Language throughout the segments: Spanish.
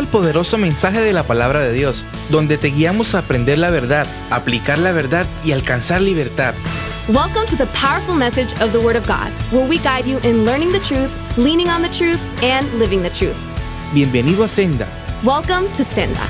el poderoso mensaje de la palabra de Dios, donde te guiamos a aprender la verdad, aplicar la verdad y alcanzar libertad. Welcome to the powerful message of the Word of God, where we guide you in learning the truth, leaning on the truth, and living the truth. Bienvenido a Senda. Welcome to Senda.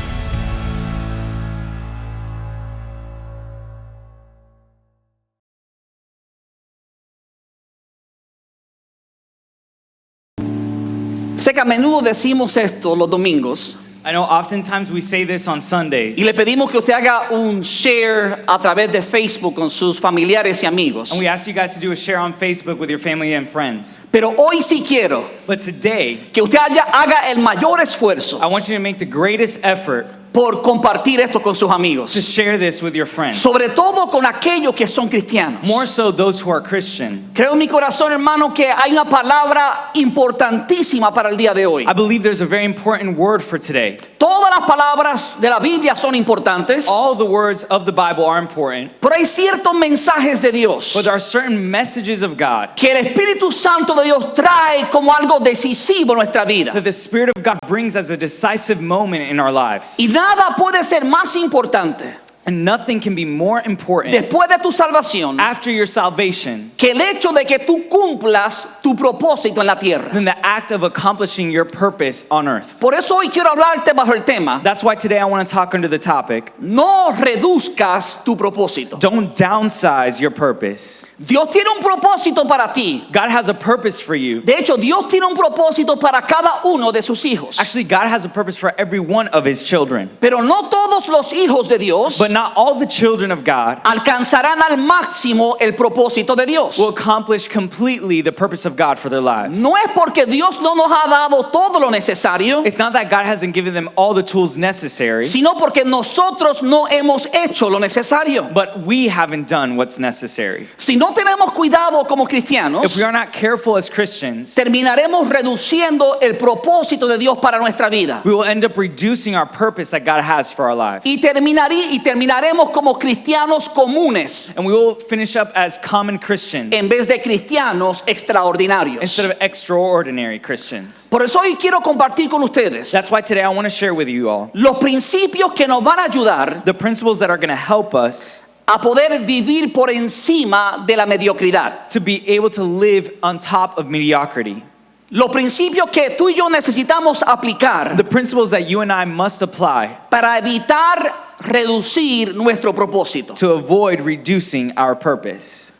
Sé que a menudo decimos esto los domingos I know oftentimes we say this on Sundays, y le pedimos que usted haga un share a través de Facebook con sus familiares y amigos. and we ask you guys to do a share on Facebook with your family and friends. Pero hoy sí quiero But today, que usted haga el mayor esfuerzo I want you to make the greatest effort por compartir esto con sus to amigos. share this with your friends, Sobre todo con aquellos que son cristianos. more so those who are Christian. Creo en mi corazón, hermano, que hay una palabra importantísima para el día de hoy. I believe there's a very important word for today. Todas las palabras de la Biblia son importantes, All the words of the Bible are important, pero hay ciertos mensajes de Dios but there are certain messages of God que el Espíritu Santo de Dios trae como algo decisivo en nuestra vida. that the Spirit of God brings as a decisive moment in our lives. Y nada puede ser más importante And nothing can be more important después de tu salvación after your salvation que el hecho de que tú cumplas tu propósito en la tierra. than the act of accomplishing your purpose on earth. Por eso hoy quiero hablarte bajo el tema: That's why today I want to talk under the topic, no reduzcas tu propósito. don't downsize your purpose. Dios tiene un propósito para ti. God has a purpose for you. De hecho, Dios tiene un propósito para cada uno de sus hijos. Actually, God has a purpose for every one of His children. Pero no todos los hijos de Dios But not all the children of God alcanzarán al máximo el propósito de Dios. will accomplish completely the purpose of God for their lives. No es porque Dios no nos ha dado todo lo necesario, It's not that God hasn't given them all the tools necessary, sino porque nosotros no hemos hecho lo necesario. but we haven't done what's necessary. Si no tenemos cuidado como cristianos, If we are not careful as Christians, terminaremos reduciendo el propósito de Dios para nuestra vida. we will end up reducing our purpose that God has for our lives. Y terminaremos como cristianos comunes And we will finish up as common Christians en vez de cristianos extraordinarios. instead of extraordinary Christians. Por eso hoy quiero compartir con ustedes That's why today I want to share with you all los principios que nos van a ayudar the principles that are going to help us a poder vivir por encima de la mediocridad. to be able to live on top of mediocrity. Los principios que tú y yo necesitamos aplicar The principles that you and I must apply para evitar reducir nuestro propósito. to avoid reducing our purpose.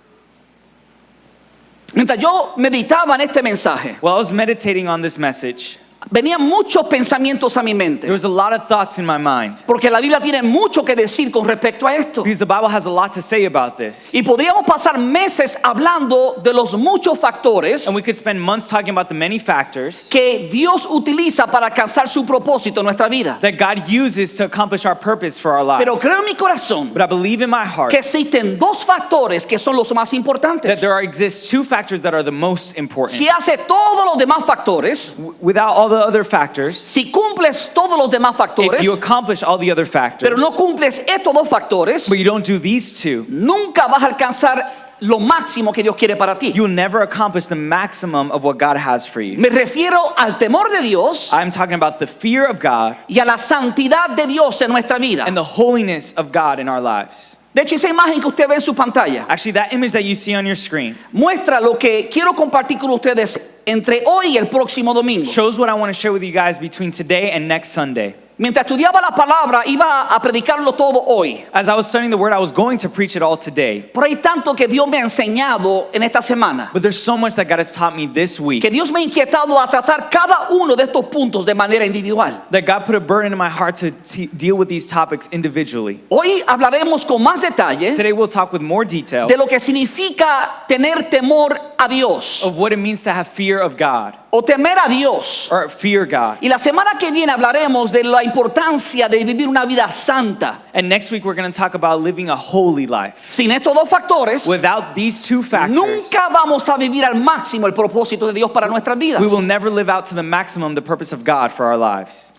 Mientras yo meditaba en este mensaje, While I was meditating on this message, venían muchos pensamientos a mi mente, there was a lot of thoughts in my mind porque la Biblia tiene mucho que decir con respecto a esto. because the Bible has a lot to say about this. Y podríamos pasar meses hablando de los muchos factores And we could spend months talking about the many factors que Dios utiliza para alcanzar su propósito en nuestra vida. that God uses to accomplish our purpose for our lives. Pero creo en mi corazón But I believe in my heart que existen dos factores que son los más that importantes. there exist two factors that are the most important. Si hace todos los demás factores, Without all the other factors, si cumples todos los demás factores, if you accomplish all the other factors, pero no cumples estos dos factores, but you don't do these two, nunca vas a alcanzar lo máximo que Dios quiere para ti. you will never accomplish the maximum of what God has for you. Me refiero al temor de Dios I'm talking about the fear of God y a la santidad de Dios en nuestra vida. and the holiness of God in our lives. De hecho, esa imagen que usted ve en su pantalla Actually, that image that you see on your screen muestra lo que quiero compartir con ustedes entre hoy y el próximo domingo. shows what I want to share with you guys between today and next Sunday. Mientras estudiaba la palabra, iba a predicarlo todo hoy. As I was studying the word, I was going to preach it all today. Pero hay tanto que Dios me ha enseñado en esta semana, But there's so much that God has taught me this week que Dios me ha inquietado a tratar cada uno de estos puntos de manera individual. that God put a burden in my heart to deal with these topics individually. Hoy hablaremos con más detalle Today we'll talk with more detail de lo que significa tener temor a Dios of what it means to have fear of God o temer a Dios. or fear God. Y la semana que viene hablaremos de la importancia de vivir una vida santa. And next week we're going to talk about living a holy life. Sin estos dos factores, Without these two factors, nunca vamos a vivir al máximo el propósito de Dios para nuestras vidas. we will never live out to the maximum the purpose of God for our lives.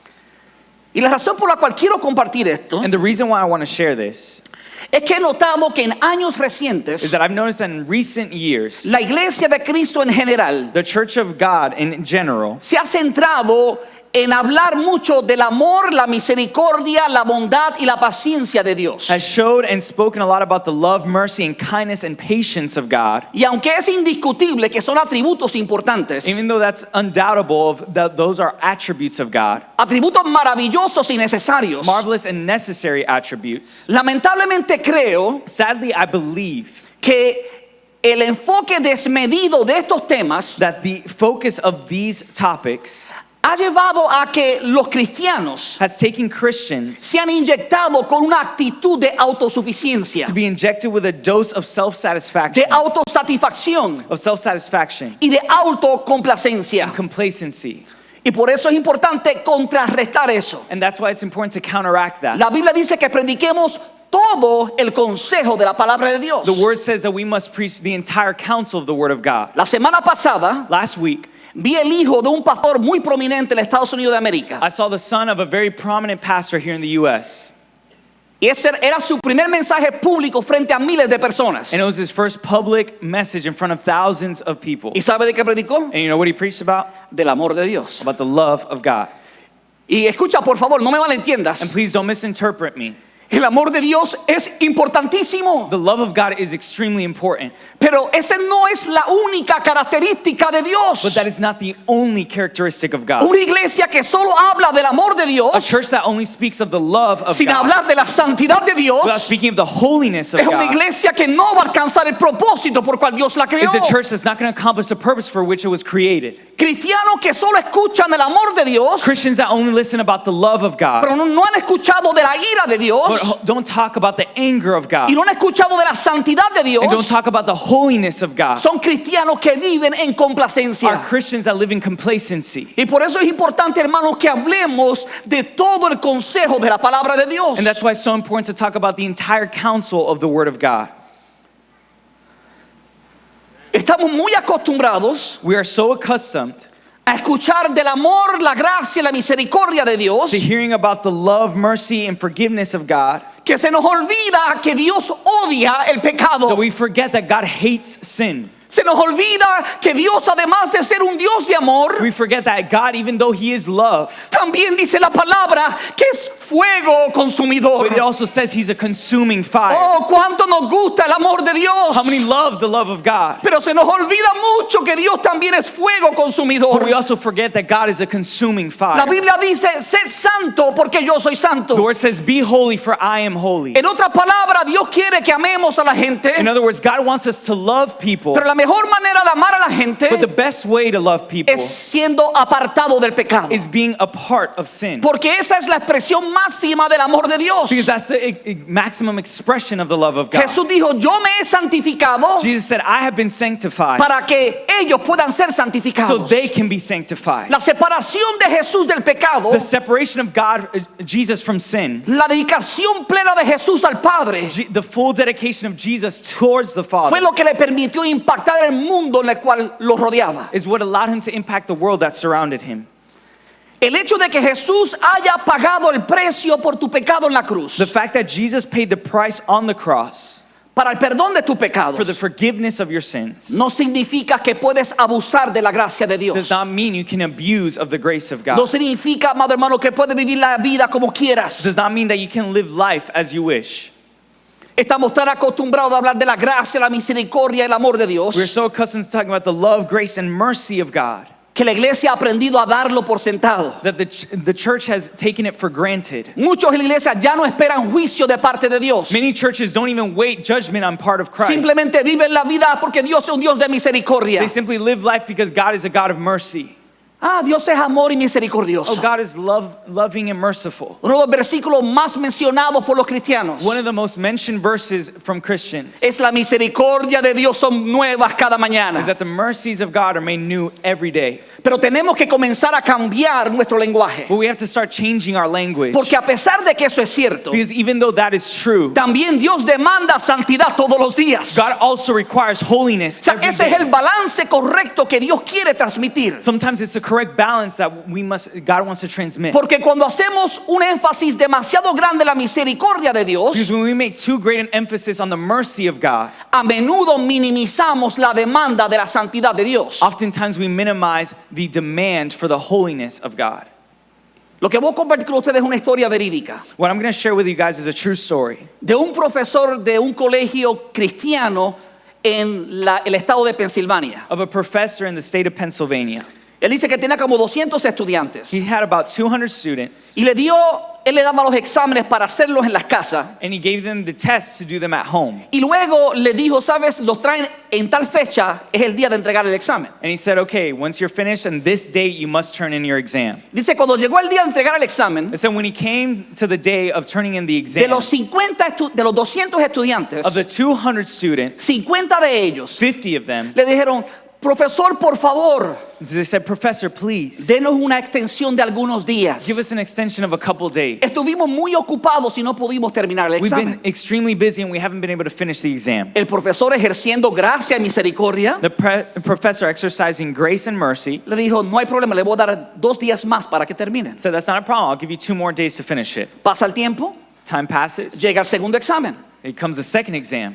Y la razón por la cual quiero compartir esto And the reason why I want to share this es que he notado que en años recientes is that I've noticed that in recent years, la iglesia de Cristo en general the Church of God in general se ha centrado en hablar mucho del amor, la misericordia, la bondad y la paciencia de Dios. has showed and spoken a lot about the love, mercy, and kindness and patience of God. Y aunque es indiscutible que son atributos importantes, Even though that's undoubtable, those are attributes of God, atributos maravillosos y necesarios, marvelous and necessary attributes. lamentablemente creo Sadly, I believe que el enfoque desmedido de estos temas that the focus of these topics ha llevado a que los cristianos has taken Christians se han inyectado con una actitud de autosuficiencia, to be injected with a dose of de self-satisfaction, autosatisfacción y de autocomplacencia. complacency. Y por eso es importante contrarrestar eso. And that's why it's important to counteract that. La Biblia dice que prediquemos todo el consejo de la palabra de Dios. The word says that we must preach the entire counsel of the word of God. La semana pasada Last week, vi el hijo de un pastor muy prominente en los Estados Unidos de América. I saw the son of a very prominent pastor here in the U.S. Y ese era su primer mensaje público frente a miles de personas. And it was his first public message in front of thousands of people. ¿Y sabe de qué predicó? And you know what he preached about? Del amor de Dios. About the love of God. Y escucha, por favor, no me And malentiendas. please don't misinterpret me. El amor de Dios es importantísimo, The love of God is extremely important, pero esa no es la única característica de Dios. but that is not the only characteristic of God. Una iglesia que solo habla del amor de A Dios church that only speaks of the love of sin God hablar de la santidad de Dios without speaking of the holiness of es una God iglesia que no va a alcanzar el propósito por cual Dios la creó. is a church that's not going to accomplish the purpose for which it was created. Cristianos que solo escuchan el amor de Dios, Christians that only listen about the love of God, pero no han escuchado de la ira de Dios but don't talk about the anger of God, y no han escuchado de la santidad de and don't Dios, talk about the holiness of God, son cristianos que viven en are complacencia. Christians that live in complacency. Y por eso es importante, hermanos, que hablemos de todo el consejo de la palabra de Dios. And that's why it's so important to talk about the entire counsel of the Word of God. Estamos muy acostumbrados We are so accustomed a escuchar del amor, la gracia y la misericordia de Dios to hearing about the love, mercy, and forgiveness of God que se nos olvida que Dios odia el pecado. that we forget that God hates sin. Se nos olvida que Dios, además de ser un Dios de amor, We forget that God, even though He is love, también dice la palabra que es fuego consumidor. but it also says He's a consuming fire. Oh, cuánto nos gusta el amor de Dios. How many love the love of God? Pero se nos olvida mucho que Dios también es fuego consumidor. But we also forget that God is a consuming fire. La Biblia dice, sed santo porque yo soy santo. The word says, be holy for I am holy. En otras palabras, Dios quiere que amemos a la gente, In other words, God wants us to love people, pero la mejor manera de amar a la gente but the best way to love people es siendo apartado del pecado. is being a part of sin. Porque esa es la expresión máxima del amor de Dios. Because that's the maximum expression of the love of God. Jesús dijo, yo me he santificado Jesus said, I have been sanctified para que ellos puedan ser so santificados. they can be sanctified. La separación de Jesús del pecado, The separation of God, Jesus from sin, la dedicación plena de Jesús al Padre, the full dedication of Jesus towards the fue Father lo que le permitió impactar el mundo en el cual lo rodeaba. is what allowed him to impact the world that surrounded him. El hecho de que Jesús haya pagado el precio por tu pecado en la cruz, The fact that Jesus paid the price on the cross para el perdón de tus pecados, for the forgiveness of your sins no significa que puedes abusar de la gracia de Dios. does not mean you can abuse of the grace of God. No significa, amado hermano, que puedes vivir la vida como quieras. Does not mean that you can live life as you wish. Estamos tan acostumbrados a hablar de la gracia, la misericordia y el amor de Dios, We're so accustomed to talking about the love, grace, and mercy of God que la iglesia ha aprendido a darlo por sentado. that the church has taken it for granted. Muchos en la iglesia ya no esperan juicio de parte de Dios. Many churches don't even wait judgment on part of Christ. Simplemente viven la vida porque Dios es un Dios de misericordia. They simply live life because God is a God of mercy. Ah, Dios es amor y misericordioso. Oh, God is loving and merciful. Uno de los versículos más mencionados por los cristianos One of the most mentioned verses from Christians es la misericordia de Dios son nuevas cada mañana. is that the mercies of God are made new every day. Pero tenemos que comenzar a cambiar nuestro lenguaje. But we have to start changing our language. Porque a pesar de que eso es cierto, Because even though that is true, también Dios demanda santidad todos los días. God also requires holiness O sea, every ese es day. el balance correcto que Dios quiere transmitir. Sometimes it's the correct balance that God wants to transmit. Porque cuando hacemos un énfasis demasiado grande en la misericordia de Dios, Because when we make too great an emphasis on the mercy of God, a menudo minimizamos la demanda de la santidad de Dios. oftentimes we minimize the demand for the holiness of God. Lo que voy a compartir con ustedes es una historia verídica What I'm going to share with you guys is a true story de un profesor de un colegio cristiano en el estado de Pensilvania. of a professor in the state of Pennsylvania. Él dice que tenía como 200 estudiantes He had about 200 students, y él le daba los exámenes para hacerlos en las casas and he gave them the tests to do them at home. y luego le dijo, sabes, los traen en tal fecha, es el día de entregar el examen. And he said, okay, once you're finished on this date, you must turn in your exam. Dice, cuando llegó el día de entregar el examen, And so when he came to the day of turning in the de exam, los 200 estudiantes, of the 200 students, 50 de ellos 50 of them, le dijeron, profesor, por favor, they said, Professor, please, denos una extensión de algunos días. give us an extension of a couple days. Estuvimos muy ocupados y no pudimos terminar el We've examen. been extremely busy and we haven't been able to finish the exam. El profesor, ejerciendo gracia y misericordia, The professor, exercising grace and mercy, le dijo, no hay problema, le voy a dar 2 días más para que terminen. said, that's not a problem. I'll give you 2 more days to finish it. Pasa el tiempo, Time passes. llega el segundo examen. It comes the second exam.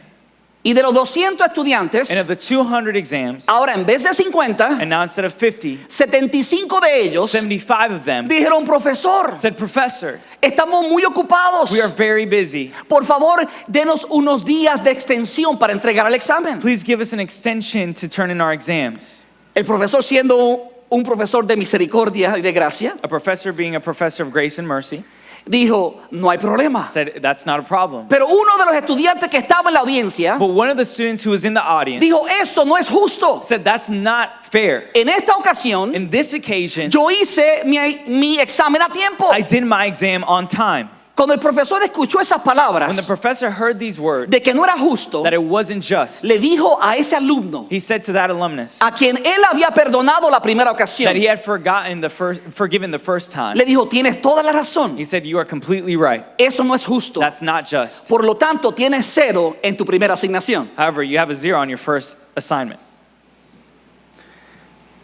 Y de los 200 estudiantes, And of the 200 exams, ahora en vez de 50, and now instead of 50, 75 de ellos 75 of them dijeron, profesor, said, Professor, estamos muy ocupados. we are very busy. Por favor, denos unos días de extensión para entregar el examen. Please give us an extension to turn in our exams. El profesor, siendo un profesor de misericordia y de gracia, A professor, being a professor of grace and mercy, dijo, no hay problema. said, that's not a problem. Pero uno de los estudiantes que estaba en la audiencia But one of the students who was in the audience dijo, eso no es justo. said, that's not fair. En esta ocasión, In this occasion, yo hice mi examen a tiempo. I did my exam on time. Cuando el profesor escuchó esas When the palabras professor heard these words, de que no era justo, that it wasn't just, le dijo a ese alumno, he said to that alumnus a quien él había perdonado la primera ocasión, that he had forgiven the first time. le dijo, tienes toda la razón. He said, you are completely right. Eso no es justo. That's not just. Por lo tanto, tienes 0 en tu primera asignación. However, you have a 0 on your first assignment.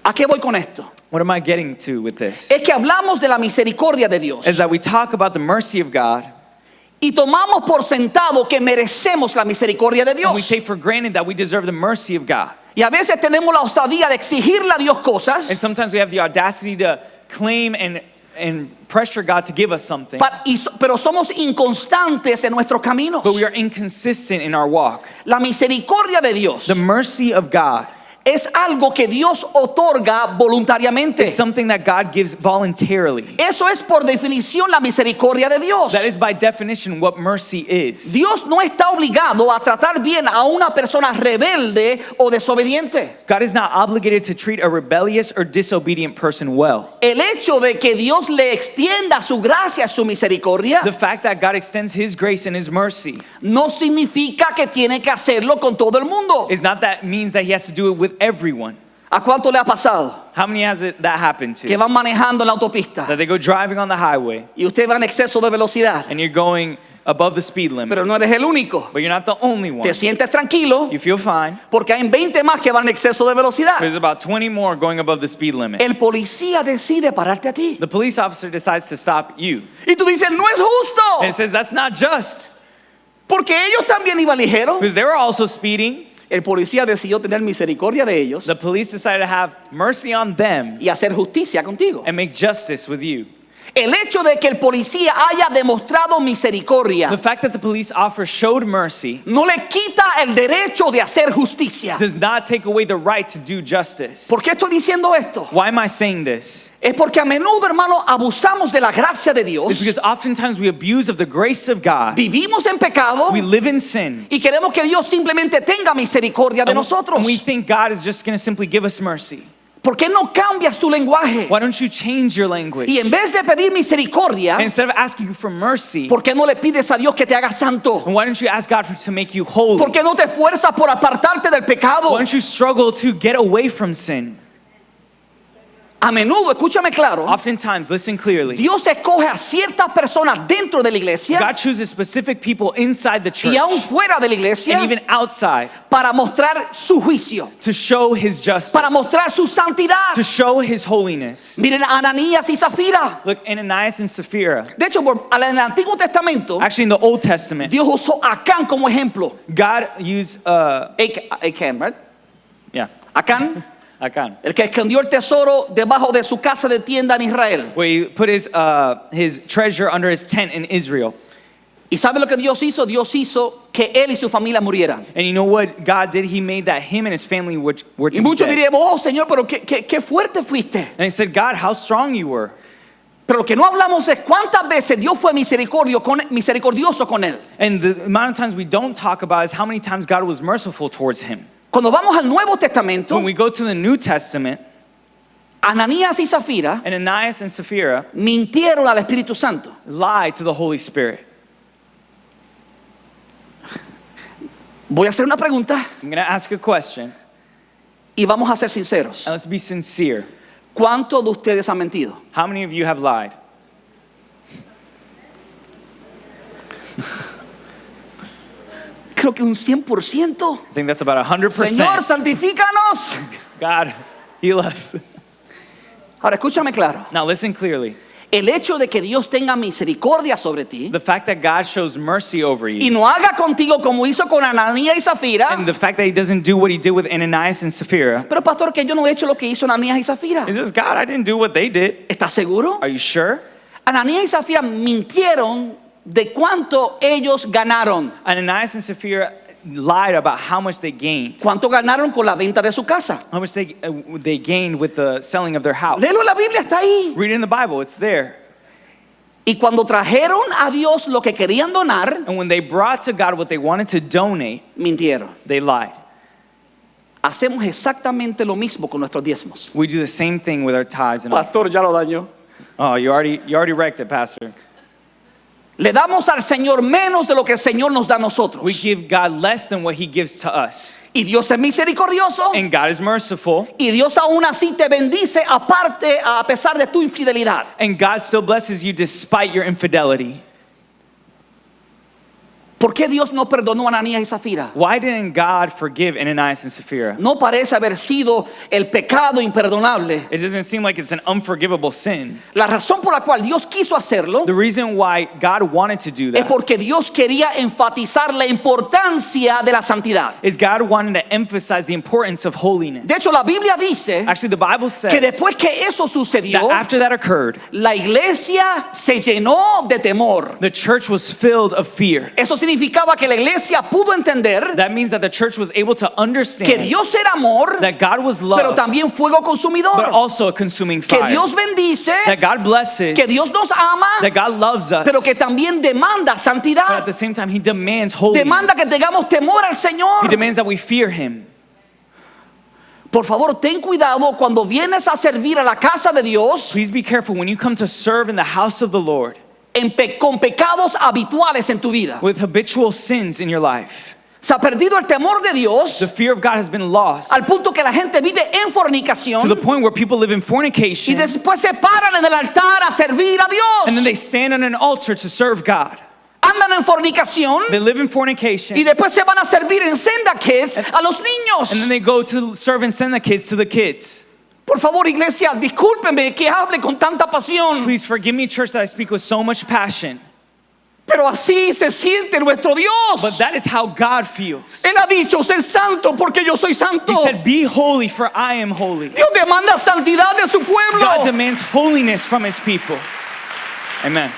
¿A qué voy con esto? What am I getting to with this? Es que hablamos de la misericordia de Dios Is that we talk about the mercy of God, y tomamos por sentado que merecemos la misericordia de and we Dios. take for granted that we deserve the mercy of God. Y a veces tenemos la osadía de exigirle a Dios And cosas, sometimes we have the audacity to claim and pressure God to give us something, pero somos inconstantes en nuestros caminos. but we are inconsistent in our walk. La misericordia de Dios The mercy of God es algo que Dios otorga voluntariamente. is something that God gives voluntarily. Eso es por definición la misericordia de Dios. That is by definition what mercy is. Dios no está obligado a tratar bien a una persona rebelde o desobediente. God is not obligated to treat a rebellious or disobedient person well. El hecho de que Dios le extienda su gracia, su misericordia, The fact that God extends His grace and His mercy no significa que tiene que hacerlo con todo el mundo. is not that means that He has to do it with everyone. ¿A cuánto le ha pasado? How many has that happened Que to? van manejando en la autopista That they go driving on the highway y usted va en exceso de velocidad, and you're going above the speed limit, pero no eres el único. but you're not the only one. Te sientes tranquilo You feel fine. porque hay 20 más que van en exceso de velocidad. There's about 20 more going above the speed limit. El policía decide pararte a ti. The police officer decides to stop you. Y tú dices, no es justo. And it says that's not just, Porque ellos también iban ligero. because they were also speeding. El policía decidió tener misericordia de ellos The police decided to have mercy on them y hacer justicia contigo. and make justice with you. El hecho de que el policía haya demostrado misericordia The fact that the police officer showed mercy no le quita el derecho de hacer justicia. does not take away the right to do justice. ¿Por qué estoy diciendo esto? Why am I saying this? Es porque a menudo, hermano, abusamos de la gracia de It's Dios. because oftentimes we abuse of the grace of God. Vivimos en pecado We live in sin. y queremos que Dios simplemente tenga misericordia de nosotros. And we think God is just going to simply give us mercy. ¿Por qué no cambias tu lenguaje? Why don't you change your language? Y en vez de pedir misericordia, And instead of asking for mercy, ¿por qué no le pides a Dios que te haga santo? why don't you ask God to make you holy? ¿Por qué no te esfuerzas por apartarte del pecado? Why don't you struggle to get away from sin? A menudo, escúchame claro, Oftentimes, listen clearly, Dios escoge a ciertas personas dentro de la iglesia God chooses specific people inside the church y aún fuera de la iglesia and even outside para mostrar su juicio, to show His justice, para mostrar su santidad. to show His holiness. Miren a Ananías y Zafira. Look, Ananias and Sapphira. De hecho, en el Antiguo Testamento, Actually, in the Old Testament, Dios usó a Acán como ejemplo. God used, Acán, ¿verdad? yeah, Acán Acán. El que escondió el tesoro debajo de su casa de tienda en Israel. Where he put his treasure under his tent in Israel. ¿Y sabe lo que Dios hizo? Dios hizo que él y su familia murieran. And you know what God did? He made that him and his family were to Y be muchos dead. diríamos, oh Señor, pero qué fuerte fuiste. And he said, God, how strong you were. Pero lo que no hablamos es cuántas veces Dios fue misericordioso con él. And the amount of times we don't talk about is how many times God was merciful towards him. Cuando vamos al Nuevo Testamento, When we go to the New Testament, Ananías y Zafira Ananias and Sapphira mintieron al Espíritu Santo. lied to the Holy Spirit. Voy a hacer una pregunta I'm going to ask a question, y vamos a ser sinceros. and let's be sincere. ¿Cuántos de ustedes han mentido? How many of you have lied? Creo que un 100%. I think that's about 100%. Señor, santifícanos. God, heal us. Ahora escúchame claro. Now listen clearly. El hecho de que Dios tenga misericordia sobre ti The fact that God shows mercy over y you, no haga contigo como hizo con Ananías y Zafira. and the fact that he doesn't do what he did with Ananias and Sapphira, Pero pastor, que yo no he hecho lo que hizo Ananías y Zafira. it's just, God, I didn't do what they did. ¿Estás seguro? Are you sure? Ananías y Zafira mintieron de cuánto ellos ganaron. Ananias and Sapphira lied about how much they gained. ¿Cuánto ganaron con la venta de su casa? How much they gained with the selling of their house. Léelo en la Biblia, está ahí. Read it in the Bible, it's there. Y cuando trajeron a Dios lo que querían donar, And when they brought to God what they wanted to donate, mintieron. they lied. Hacemos exactamente lo mismo con nuestros diezmos. We do the same thing with our tithes and offerings. Pastor, ya lo dañó. Oh, you already wrecked it, Pastor. Le damos al Señor menos de lo que el Señor nos da a nosotros. We give God less than what he gives to us. Y Dios es misericordioso. And God is merciful. Y Dios aún así te bendice aparte, a pesar de tu infidelidad. And God still blesses you despite your infidelity. ¿Por qué Dios no perdonó a Ananías y Zafira? Why didn't God forgive Ananias and Sapphira? No parece haber sido el pecado imperdonable. It doesn't seem like it's an unforgivable sin. La razón por la cual Dios quiso hacerlo The reason why God wanted to do es that porque Dios quería enfatizar la importancia de la santidad. is God wanted to emphasize the importance of holiness. De hecho, la Biblia dice Actually, the Bible says que después que eso sucedió, that after that occurred, la iglesia se llenó de temor. the church was filled of fear. Eso significaba que la iglesia pudo entender That means that the church was able to que understand Dios era amor, that God was pero love, también fuego but consumidor. also a consuming Que fire. Dios bendice, That God blesses, que Dios nos ama, that God loves us, pero que también demanda but at santidad. the same time, He demands holiness. Demanda que tengamos temor al Señor. He demands that we fear Him. Por favor, ten cuidado cuando vienes a servir a la casa de Dios Please be careful when you come to serve in the house of the Lord con pecados habituales en tu vida. with habitual sins in your life. Se ha perdido el temor de Dios The fear of God has been lost al punto que la gente vive en to the fornicación point where people live in y fornication después se paran en el altar a servir a and then Dios. they stand on an altar to serve God. Andan en fornicación They live in fornication y después se van a servir en Senda Kids a los and then niños. they go to serve and send the kids to the kids. Por favor, iglesia, discúlpeme que hable con tanta pasión, Please forgive me, church, that I speak with so much passion. pero así se siente nuestro Dios. But that is how God feels. Él ha dicho, ser santo porque yo soy santo. He said, be holy for I am holy. Dios demanda santidad de su pueblo. God demands holiness from His people. Amen.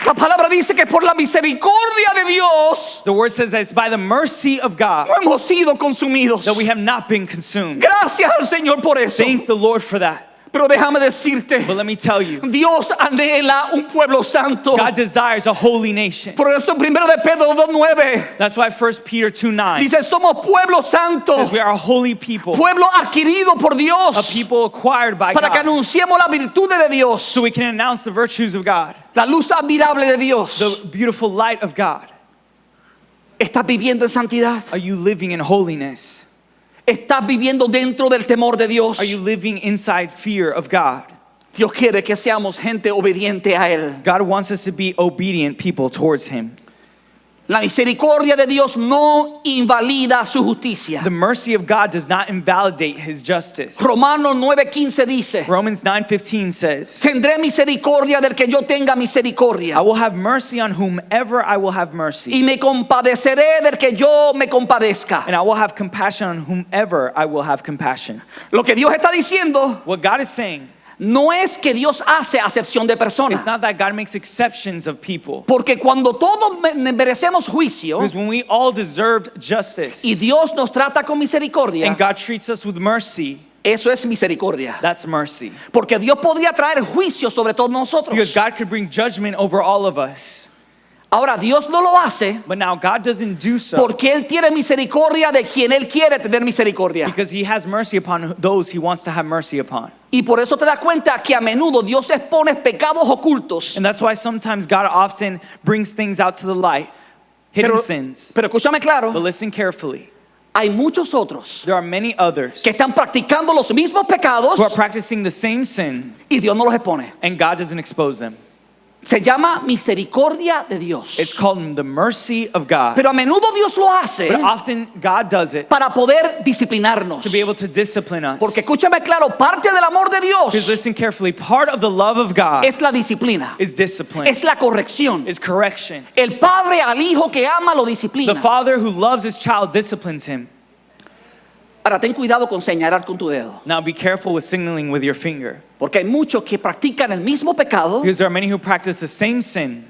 La palabra dice que por la misericordia de Dios The word says that it's by the mercy of God no hemos sido consumidos. that we have not been consumed. Gracias al Señor por eso. Thank the Lord for that. Pero déjame decirte, But let me tell you, Dios anhela un pueblo santo. God desires a holy nation. Por eso primero de Pedro 2:9 That's why 1 Peter 2:9 dice, somos pueblo santo, says we are a holy people, pueblo adquirido por a Dios, people acquired by para que God, anunciemos la virtud de Dios, so we can announce the virtues of God, la luz admirable de Dios. the beautiful light of God. ¿Estás viviendo en santidad? Are you living in holiness? ¿Estás viviendo dentro del temor de Dios? Are you living inside fear of God? Dios quiere que seamos gente obediente a Él. God wants us to be obedient people towards Him. La misericordia de Dios no invalida su justicia. The mercy of God does not invalidate his justice. Romanos 9:15 dice, Romans 9:15 says, tendré misericordia del que yo tenga misericordia, I will have mercy on whomever I will have mercy, y me compadeceré del que yo me compadezca. and I will have compassion on whomever I will have compassion. Lo que Dios está diciendo What God is saying no es que Dios hace acepción de personas, is not that God makes exceptions of people. porque cuando todos merecemos juicio Because when we all deserved justice, y Dios nos trata con misericordia, and God treats us with mercy, eso es misericordia. that's mercy. Porque Dios podría traer juicio sobre todos nosotros. Because God could bring judgment over all of us. Ahora Dios no lo hace But now God doesn't do so porque Él tiene misericordia de quien Él quiere tener misericordia. because he has mercy upon those he wants to have mercy upon. Y por eso te das cuenta que a menudo Dios expone pecados ocultos. And that's why sometimes God often brings things out to the light, hidden Pero, sins. pero escúchame But claro, listen carefully. hay muchos otros There are many others que están practicando los mismos pecados who are practicing the same sin, y Dios no los expone. and God doesn't expose them. Se llama misericordia de Dios. It's called the mercy of God. Pero a menudo Dios lo hace But often God does it para poder disciplinarnos. to be able to discipline us. Porque escúchame claro, parte del amor de Because Dios listen carefully, part of the love of God es la disciplina, is discipline, es la corrección. is correction. El padre al hijo que ama lo The disciplina. father who loves his child disciplines him. Ahora ten cuidado con señalar con tu dedo, Now be careful with signaling with your finger. porque hay muchos que practican el mismo pecado Because there are many who practice the same sin,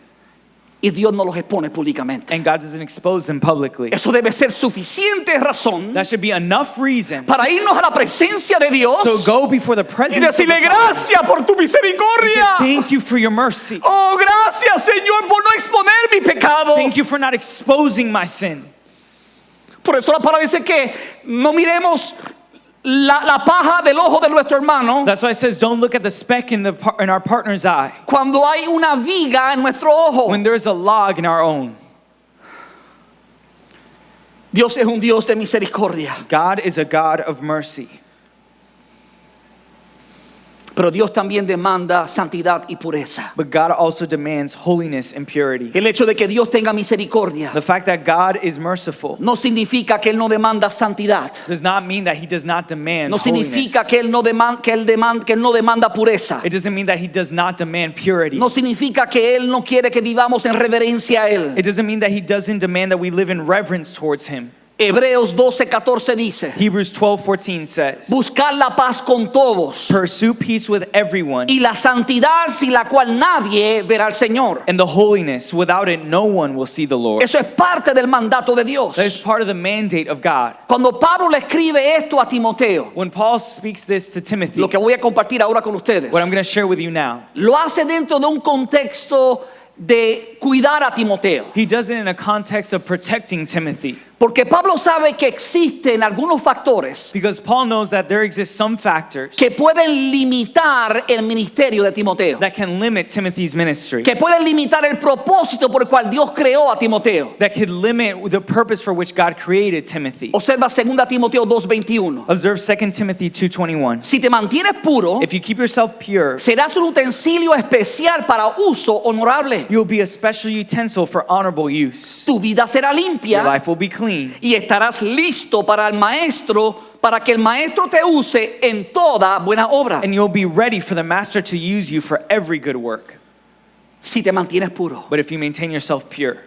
y Dios no los expone públicamente. and God doesn't expose them publicly. Eso debe ser suficiente razón That should be enough reason para irnos a la presencia de Dios to go before the y presence of the decirle Father gracias por tu and say, misericordia. thank you for your mercy. Oh, gracias Señor por no exponer mi pecado. Thank you for not exposing my sin. Por eso la palabra dice que no miremos la paja del ojo de nuestro hermano That's why it says, don't look at the speck in our partner's eye cuando hay una viga en nuestro ojo. when there is a log in our own. Dios es un Dios de misericordia, God is a God of mercy. pero Dios también demanda santidad y pureza. But God also demands holiness and purity. El hecho de que Dios tenga misericordia The fact that God is merciful no significa que Él no demanda santidad. does not mean that he does not demand No holiness. significa que Él no demanda pureza. It doesn't mean that he does not demand purity. No significa que Él no quiere que vivamos en reverencia a Él. It doesn't mean that he doesn't demand that we live in reverence towards him. Hebreos 12:14 dice, Hebrews 12:14 says, buscar la paz con todos pursue peace with everyone y la santidad sin la cual nadie verá al Señor. and the holiness. Without it, no one will see the Lord. Eso es parte del mandato de Dios. That is part of the mandate of God. Cuando Pablo le escribe esto a Timoteo, When Paul speaks this to Timothy, lo que voy a compartir ahora con ustedes, what I'm going to share with you now, lo hace dentro de un contexto de cuidar a Timoteo. he does it in a context of protecting Timothy. Porque Pablo sabe que existen algunos factores Because Paul knows that there exist some factors que pueden limitar el ministerio de Timoteo, that can limit Timothy's ministry, que pueden limitar el propósito por el cual Dios creó a Timoteo. that could limit the purpose for which God created Timothy. Observa 2 Timoteo 2:21. Observe 2 Timothy 2:21. Si te mantienes puro, If you keep yourself pure, serás un utensilio especial para uso honorable. you will be a special utensil for honorable use. Tu vida será Your limpia life will be clean, y estarás listo para el maestro, para que el maestro te use en toda buena obra. and you'll be ready for the master to use you for every good work. Si te mantienes puro, But if you maintain yourself pure,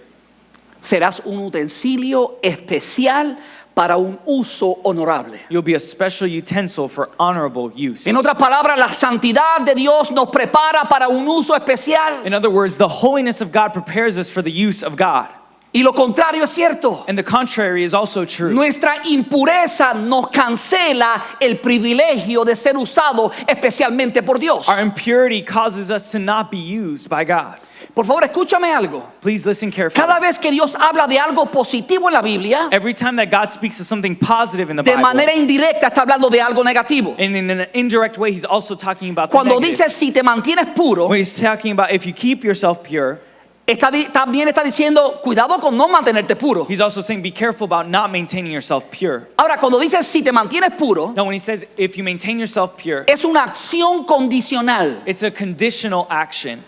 serás un utensilio especial para un uso honorable. you'll be a special utensil for honorable use. En otras palabras, la santidad de Dios nos prepara para un uso especial. In other words, the holiness of God prepares us for the use of God. Y lo contrario es cierto. And the contrary is also true. Nuestra impureza nos cancela el privilegio de ser usado especialmente por Dios. Our impurity causes us to not be used by God. Por favor, escúchame algo. Please listen carefully. Cada vez que Dios habla de algo positivo en la Biblia, Every time that God speaks of something positive in the de Bible, manera indirecta está hablando de algo negativo. and in an indirect way, he's also talking about the Cuando negative. dice si te mantienes puro, When he's talking about if you keep yourself pure, también está diciendo cuidado con no mantenerte puro. he's also saying be careful about not maintaining yourself pure. Ahora, cuando dice si te mantienes puro, Now, when he says if you maintain yourself pure, es una acción condicional. it's a conditional action.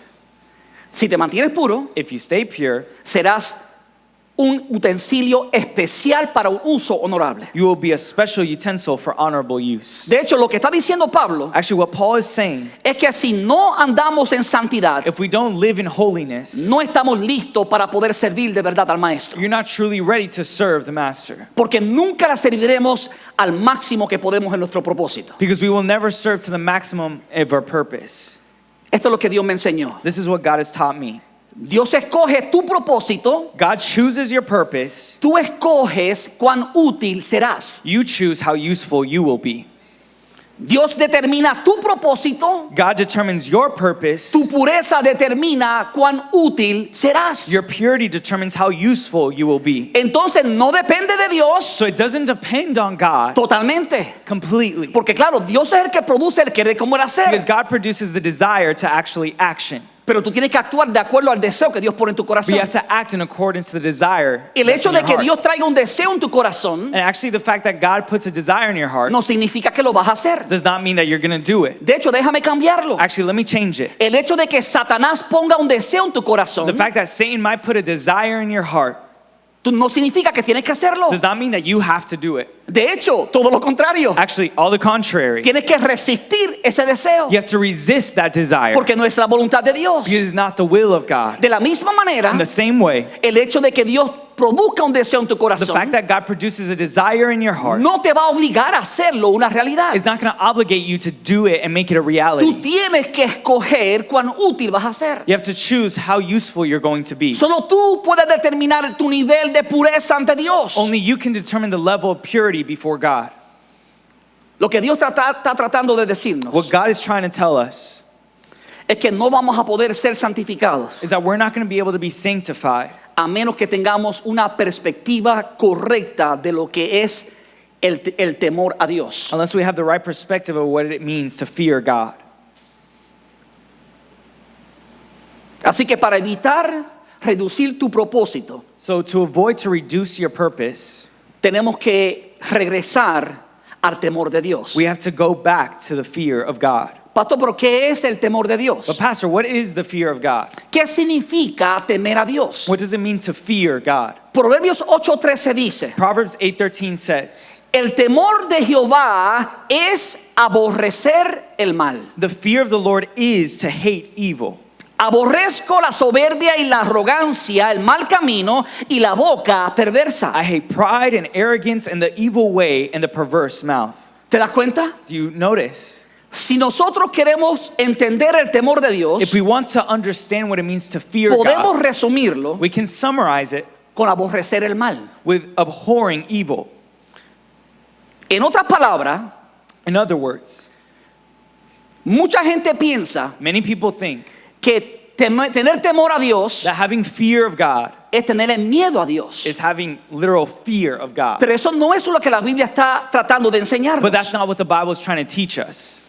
Si te mantienes puro, If you stay pure, serás un utensilio especial para un uso honorable. You will be a special utensil for honorable use. De hecho, lo que está diciendo Pablo Actually, what Paul is saying, es que si no andamos en santidad, if we don't live in holiness, no estamos listos para poder servir de verdad al maestro. you're not truly ready to serve the master. Porque nunca la serviremos al máximo que podemos en nuestro propósito. Because we will never serve to the maximum of our purpose. Esto es lo que Dios me enseñó. This is what God has taught me. Dios escoge tu propósito, God chooses your purpose. tú escoges cuán útil serás. You choose how useful you will be. Dios determina tu propósito, God determines your purpose. tu pureza determina cuán útil serás. Your purity determines how useful you will be. Entonces no depende de Dios So it doesn't depend on God totalmente. completely. Porque claro, Dios es el que produce el querer como el Because hacer. God produces the desire to actually action. Pero tú tienes que actuar de acuerdo al deseo que Dios pone en tu But corazón. you have to act in accordance to the desire. El that's hecho in de your que heart. Dios traiga un deseo en tu corazón And actually the fact that God puts a desire in your heart no significa que lo vas a hacer. does not mean that you're going to do it. De hecho, déjame cambiarlo. Actually, let me change it. El hecho de que Satanás ponga un deseo en tu corazón The fact that Satan might put a desire in your heart no significa que tienes que hacerlo. does not mean that you have to do it. De hecho, todo lo contrario. Actually, all the contrary. Tienes que resistir ese deseo You have to resist that desire porque no es la voluntad de Dios. because it's not the will of God. De la misma manera, In the same way, el hecho de que Dios produzca un deseo en tu the fact corazón that God produces a desire in your heart no te va a obligar a hacerlo una realidad. is not going to obligate you to do it and make it a Tú reality. tienes que escoger cuán útil vas a ser. You have to choose how useful you're going to be. Solo tú puedes determinar tu nivel de pureza ante Dios. Only you can determine the level of purity before God. Lo que Dios está tratando de decirnos What God is trying to tell us es que no vamos a poder ser santificados is that we're not going to be able to be sanctified a menos que tengamos una perspectiva correcta de lo que es el temor a Dios. unless we have the right perspective of what it means to fear God. Así que para evitar reducir tu propósito, So to avoid to reduce your purpose, tenemos que regresar al temor de Dios. we have to go back to the fear of God. Pastor, ¿pero qué es el temor de Dios? But Pastor, what is the fear of God? ¿Qué significa temer a Dios? What does it mean to fear God? Proverbios 8:13 dice: Proverbs 8:13 says, el temor de Jehová es aborrecer el mal. the fear of the Lord is to hate evil. Aborrezco la soberbia y la arrogancia, el mal camino y la boca perversa. I hate pride and arrogance and the evil way and the perverse mouth. ¿Te das cuenta? Do you notice? Si nosotros queremos entender el temor de Dios, If we want to understand what it means to fear podemos God, resumirlo we can summarize it con aborrecer el mal. with abhorring evil. En otras palabras, In other words, mucha gente piensa many people think que tener temor a Dios that having fear of God es tenerle miedo a Dios. is having literal fear of God. Pero eso no es lo que la Biblia está tratando de enseñarnos. But that's not what the Bible is trying to teach us.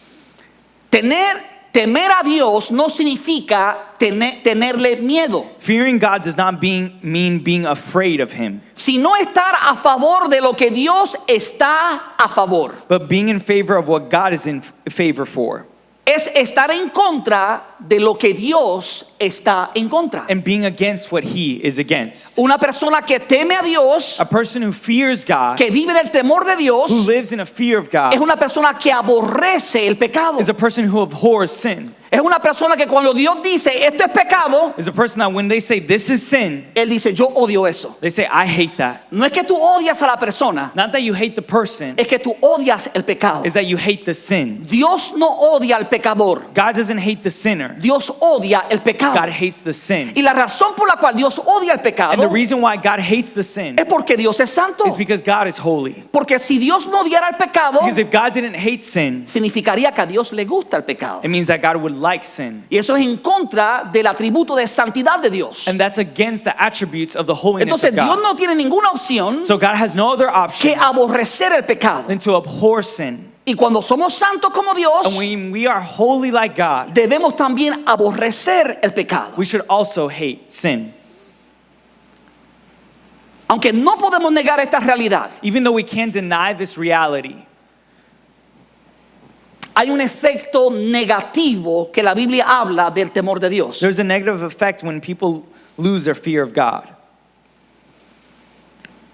Temer a Dios no significa tenerle miedo, Fearing God does not mean being afraid of Him, sino estar a favor de lo que Dios está a favor. but being in favor of what God is in favor for, Es estar en contra de lo que Dios está en contra. and being against what He is against. Una persona que teme a Dios, A person who fears God, que vive del temor de Dios, who lives in a fear of es God, una persona que aborrece el pecado. is a person who abhors sin. Es una persona que cuando Dios dice esto es pecado, Is a person that when they say this is sin, él dice yo odio eso. they say I hate that. No es que tú odias a la persona, Not that you hate the person, es que tú odias el pecado. is that you hate the sin. Dios no odia al pecador, God doesn't hate the sinner. Dios odia el God pecado. hates the sin. Y la razón por la cual Dios odia el And the pecado reason why God hates the sin es porque Dios es santo. is because God is holy. Porque si Dios no odiara el pecado, Because if God didn't hate sin, significaría que a Dios le gusta el pecado. it means that God would like sin. Y eso es en contra del atributo de santidad de Dios. And that's against the attributes of the holiness Entonces of Dios God. no tiene ninguna opción So God has no other que option aborrecer el pecado. than to abhor sin. Y cuando somos santos como Dios, And when we are holy like God, debemos también aborrecer el pecado. we should also hate sin. Aunque no podemos negar esta realidad, Even though we can't deny this reality, hay un efecto negativo que la Biblia habla del temor de Dios. there's a negative effect when people lose their fear of God.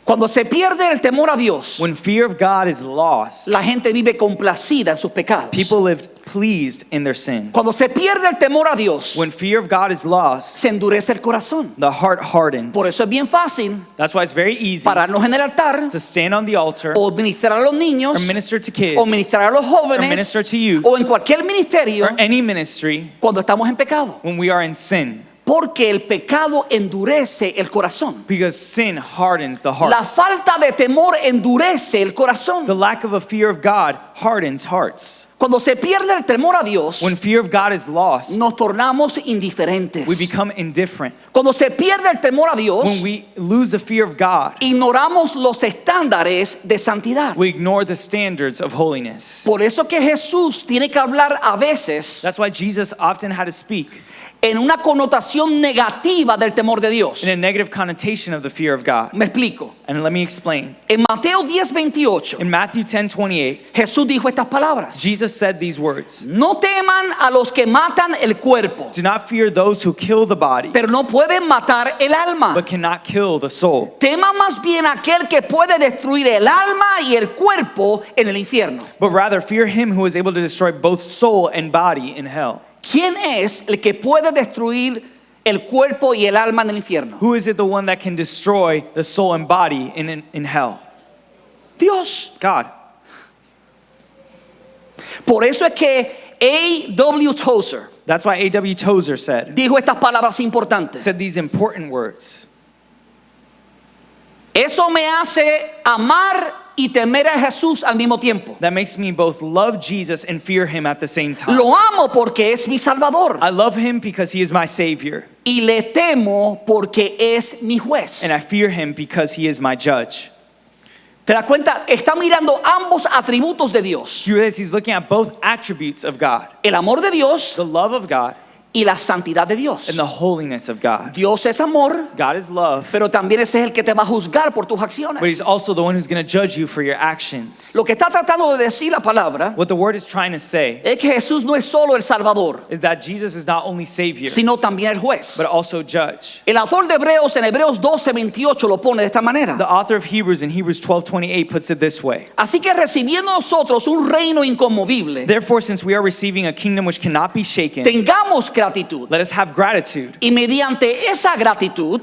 Cuando se pierde el temor a Dios, When fear of God is lost, la gente vive complacida en sus pecados. people live pleased in their sins. Cuando se pierde el temor a Dios, When fear of God is lost, se endurece el corazón. the heart hardens. Por eso es bien fácil That's why it's very easy pararnos en el altar to stand on the altar o ministrar a los niños or minister to kids o ministrar a los or jóvenes minister to youth o en cualquier ministerio or any ministry cuando estamos en pecado. when we are in sin. Porque el pecado endurece el corazón. Because sin hardens the heart. La falta de temor endurece el The corazón. lack of a fear of God hardens hearts. Cuando se pierde el temor a Dios, When fear of God is lost, nos tornamos indiferentes. we become indifferent. Cuando se pierde el temor a Dios, When we lose the fear of God, ignoramos los estándares de santidad. we ignore the standards of holiness. Por eso que Jesús tiene que hablar a veces That's why Jesus often had to speak en una connotación negativa del temor de Dios. in a negative connotation of the fear of God. Me explico. And let me explain. En Mateo 10:28, In Matthew 10:28, Jesús dijo estas palabras. Jesus said these words: No teman a los que matan el cuerpo, Do not fear those who kill the body, pero no pueden matar el alma. but cannot kill the soul. Tema más bien aquel que puede destruir el alma y el cuerpo en el infierno. But rather fear him who is able to destroy both soul and body in hell. ¿Quién es el que puede destruir el cuerpo y el alma en el infierno? Who is it the one that can destroy the soul and body in hell? Dios. God. Por eso es que A.W. Tozer That's why A.W. Tozer said dijo estas palabras importantes. these important words. Eso me hace amar y temer a Jesús al mismo tiempo. That makes me both love Jesus and fear him at the same time. Lo amo porque es mi Salvador I love him because he is my Savior, y le temo porque es mi juez. and I fear him because he is my judge. ¿Te das cuenta? Está mirando ambos atributos de Dios. You realize he's looking at both attributes of God, El amor de Dios the love of God y la santidad de Dios. and the holiness of God. Dios es amor, God is love, pero también ese es el que te va a juzgar por tus but he's acciones. also the one who's going to judge you for your actions. Lo que está tratando de decir la palabra What the word is trying to say es que Jesús no es solo el Salvador, is that Jesus is not only Savior, sino también el juez. but also judge. El autor de Hebreos en Hebreos 12:28 lo pone de esta manera. The author of Hebrews in Hebrews 12:28 puts it this way: Así que recibiendo nosotros un reino inconmovible, Therefore, since we are receiving a kingdom which cannot be shaken, tengamos gratitud. let us have gratitude, Y mediante esa gratitud,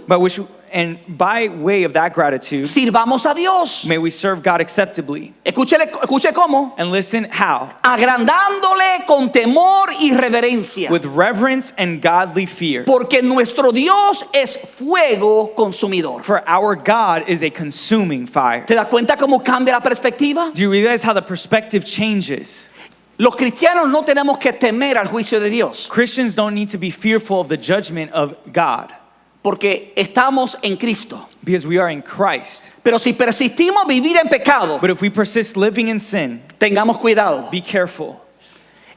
and by way of that gratitude, sirvamos a Dios. may we serve God acceptably. Escuche cómo. And listen how: Agrandándole con temor y reverencia. with reverence and godly fear. Porque nuestro Dios es fuego consumidor. For our God is a consuming fire. ¿Te das cuenta cómo cambia la perspectiva? Do you realize how the perspective changes? Los cristianos no tenemos que temer al juicio de Dios, Christians don't need to be fearful of the judgment of God porque estamos en Cristo. because we are in Christ. Pero si persistimos vivir en pecado, But if we persist living in sin, tengamos cuidado. be careful.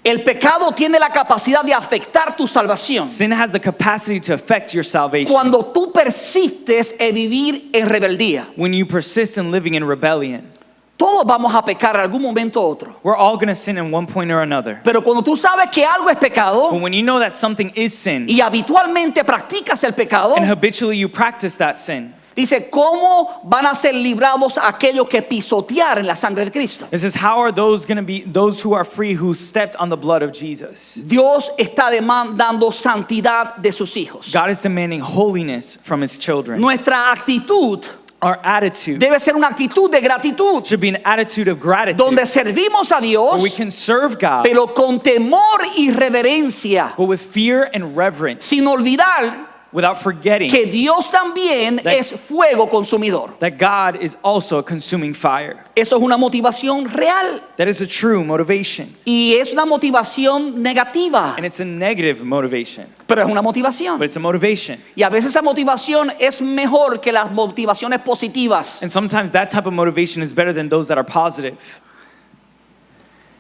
El pecado tiene la capacidad de afectar tu salvación. Sin has the capacity to affect your salvation. Cuando tú persistes en vivir en rebeldía, When you persist in living in rebellion, todos vamos a pecar en algún momento u otro. we're all going to sin in one point or another. Pero cuando tú sabes que algo es pecado But when you know that something is sin y habitualmente practicas el pecado, and habitually you practice that sin, dice, ¿cómo van a ser librados aquellos que pisotearen la sangre de Cristo? it says, how are those going to be those who are free who stepped on the blood of Jesus? Dios está demandando santidad de sus hijos. God is demanding holiness from his children. Nuestra actitud Our attitude debe ser una actitud de gratitud, should be an attitude of gratitude, donde servimos a where Dios, we can serve God, pero con temor y reverencia, but with fear and reverence, sin olvidar without forgetting que Dios también es fuego consumidor. that God is also a consuming fire. Eso es una motivación real That is a true motivation, y es una motivación negativa, and it's a negative motivation, pero es una motivación. but it's a motivation. Y a veces esa motivación es mejor que las motivaciones positivas. And sometimes that type of motivation is better than those that are positive.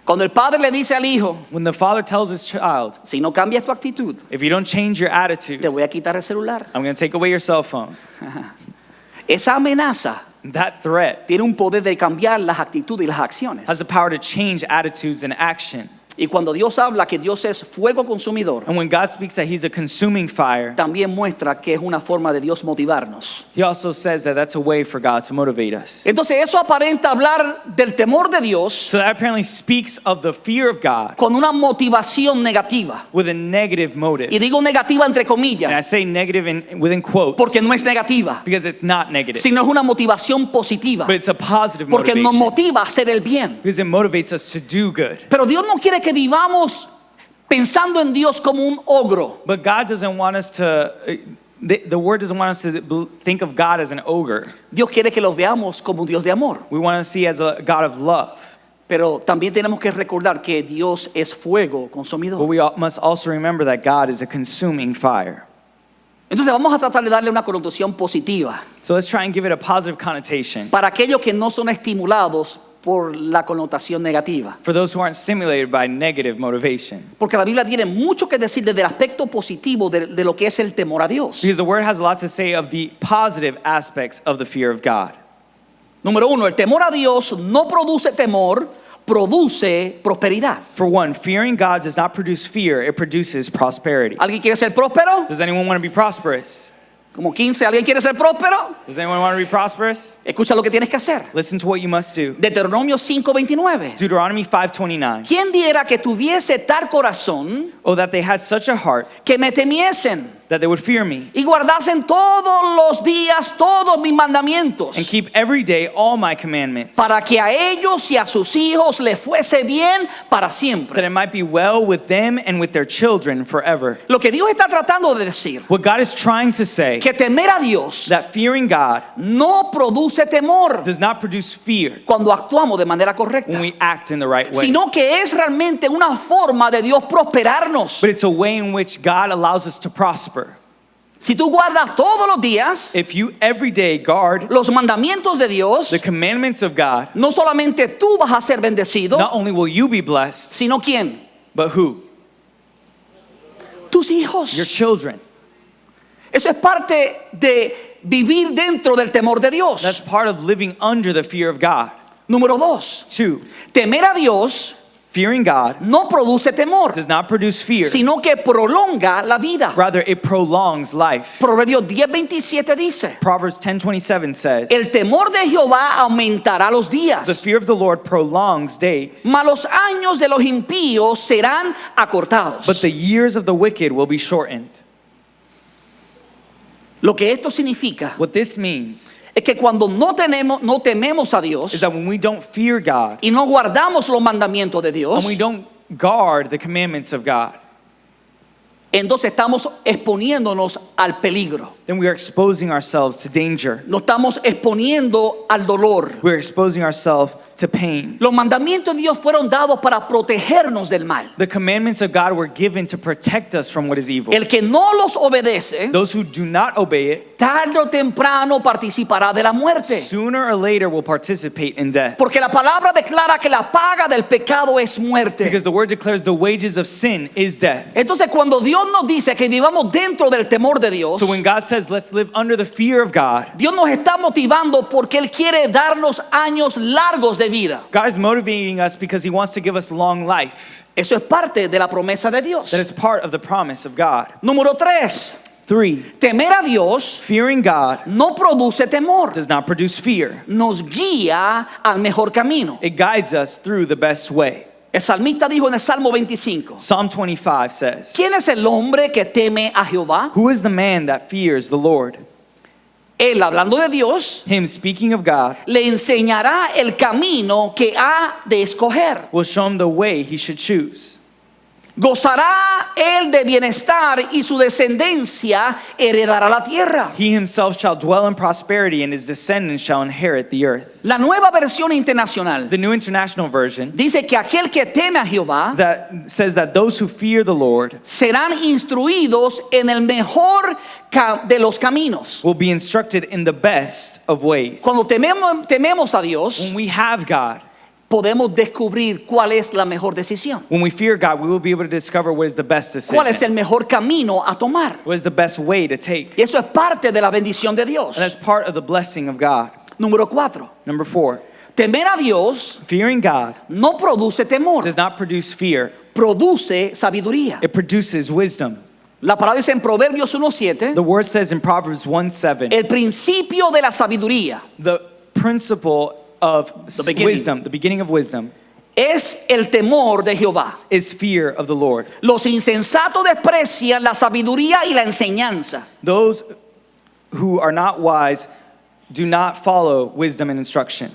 Cuando el padre le dice al hijo, When the father tells his child, si no cambias tu actitud, if you don't change your te attitude, voy a quitar el celular. I'm going to take away your cell phone. Esa amenaza That threat tiene un poder de cambiar las actitudes y las acciones. has the power to change attitudes and action. Y cuando Dios habla que Dios es fuego consumidor, And when God speaks that He's a consuming fire, también muestra que es una forma de Dios motivarnos. He also says that that's a way for God to motivate us. Entonces eso aparenta hablar del temor de Dios So that apparently speaks of the fear of God con una motivación negativa. with a negative motive. Y digo negativa entre And I comillas, say negative within quotes porque no es negativa, because it's not negative, sino es una motivación positiva, but it's a positive porque nos motivation motiva a hacer el bien. because it motivates us to do good. Pero Dios no quiere que vivamos pensando en Dios como un ogro. But God doesn't want us to, the word doesn't want us to think of God as an ogre. Dios quiere que lo veamos como un Dios de amor. We want to see as a God of love. Pero también tenemos que recordar que Dios es fuego But consumidor. we must also remember that God is a consuming fire. Entonces vamos a tratar de darle una connotación positiva So let's try and give it a positive connotation para aquellos que no son estimulados por la connotación negativa. for those who aren't stimulated by negative motivation. Porque la Biblia tiene mucho que decir desde el aspecto positivo de lo que es el temor a Dios. Because the word has a lot to say of the positive aspects of the fear of God. Número uno, el temor a Dios no produce temor, produce prosperidad. For one, fearing God does not produce fear, it produces prosperity. ¿Alguien quiere ser próspero? Does anyone want to be prosperous? Como 15, ¿alguien quiere ser próspero? Does anyone want to be prosperous? Escucha lo que tienes que hacer. Listen to what you must do. Deuteronomio 5:29. Deuteronomy 5:29. ¿Quién diera que tuviese tal corazón Oh, that they had such a heart que me temiesen that they would fear me y guardasen todos los días todos mis mandamientos, and keep every day all my commandments, para que a ellos y a sus hijos les fuese bien para that siempre? it might be well with them and with their children forever. Lo que Dios está tratando de decir, What God is trying to say, que temer a Dios that fearing God no produce temor does not produce fear cuando actuamos de manera correcta, when we act in the right way, sino que es realmente una forma de Dios prosperarnos. but it's a way in which God allows us to prosper. Si tú guardas todos los días If you every day guard los mandamientos de Dios, the commandments of God, no solamente tú vas a ser bendecido, not only will you be blessed, sino ¿quién? but who? Tus Your hijos. children. Eso es parte de vivir dentro del temor de Dios. That's part of living under the fear of God. Número 2, Two, temer a Dios fearing God no produce temor, does not produce fear. sino que prolonga la vida. Rather, it prolongs life. Proverbios 10:27 dice, Proverbs 10:27 says, el temor de Jehová aumentará los the días, fear of the Lord prolongs days, mas los años de los impíos serán acortados. but the years of the wicked will be shortened. Lo que esto significa What this means es que cuando no tememos a is Dios that when we don't fear God y no guardamos los mandamientos de Dios, and we don't guard the commandments of God, entonces estamos exponiéndonos al peligro. then we are exposing ourselves to danger. Nos estamos exponiendo al dolor. We're exposing ourselves to pain. Los mandamientos de Dios fueron dados para protegernos del mal. The commandments of God were given to protect us from what is evil. El que no los obedece, Those who do not obey it, tarde o temprano participará de la muerte. sooner or later will participate in death. Porque la palabra declara que la paga del pecado es muerte. Because the word declares the wages of sin is death. Entonces cuando Dios nos dice que vivamos dentro del temor de Dios, So when God says let's live under the fear of God, Dios nos está motivando porque Él quiere darnos años largos de vida. God is motivating us because He wants to give us long life. Eso es parte de la promesa de Dios. That is part of the promise of God. Número 3, 3, temer a Dios fearing God no produce temor, does not produce fear. nos guía al mejor camino. It guides us through the best way. El salmista dijo en el Salmo 25, Psalm 25 says, ¿quién es el hombre que teme a Jehová? who is the man that fears the Lord? Él, hablando de Dios, Him, speaking of God, le enseñará el camino que ha de escoger. will show him the way he should choose. Gozará él de bienestar y su descendencia heredará la tierra. He himself shall dwell in prosperity, and his descendants shall inherit the earth. La nueva versión internacional The New International Version dice que aquel que teme a Jehová that says that those who fear the Lord serán instruidos en el mejor de los caminos. will be instructed in the best of ways. Cuando tememos a Dios, When we have God, podemos descubrir cuál es la mejor decisión. when we fear God, we will be able to discover what is the best ¿Cuál es decision, el mejor camino a tomar? what is the best way to take. Y eso es parte de la bendición de Dios. And that's part of the blessing of God. Número 4. Number 4, Temer a Dios fearing God no produce temor, does not produce fear, produce sabiduría. It produces wisdom. La palabra dice en Proverbios 1:7, The word says in Proverbs 1:7, el principio de la sabiduría the principle of beginning. wisdom, the beginning of wisdom, es el temor de Jehová. is fear of the Lord. Los insensatos desprecian la sabiduría y la enseñanza. Those who are not wise do not follow wisdom and instruction.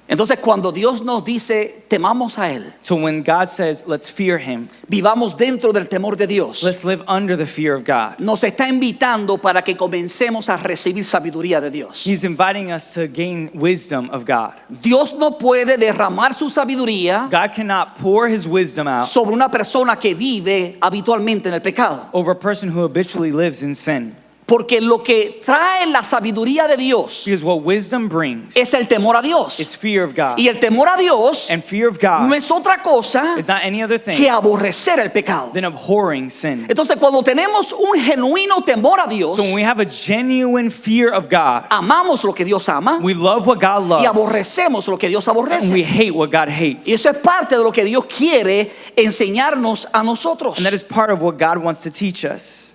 Entonces cuando Dios nos dice temamos a Él, So when God says, let's fear him, vivamos dentro del temor de Dios, let's live under the fear of God. nos está invitando para que comencemos a recibir sabiduría de Dios. He's inviting us to gain wisdom of God. Dios no puede derramar su sabiduría God cannot pour his wisdom out sobre una persona que vive habitualmente en el pecado. over a person who habitually lives in sin. Porque lo que trae la sabiduría de Dios Because what wisdom brings es el temor a Dios. is fear of God. Y el temor a Dios And fear of God no es otra cosa is not any other que thing aborrecer el pecado. than abhorring sin. Entonces cuando tenemos un genuino temor a Dios, So when we have a genuine fear of God, amamos lo que Dios ama we love what God y loves aborrecemos lo que Dios and we aborrece. hate what God hates. Y eso es parte de lo que Dios quiere enseñarnos a nosotros. And that is part of what God wants to teach us.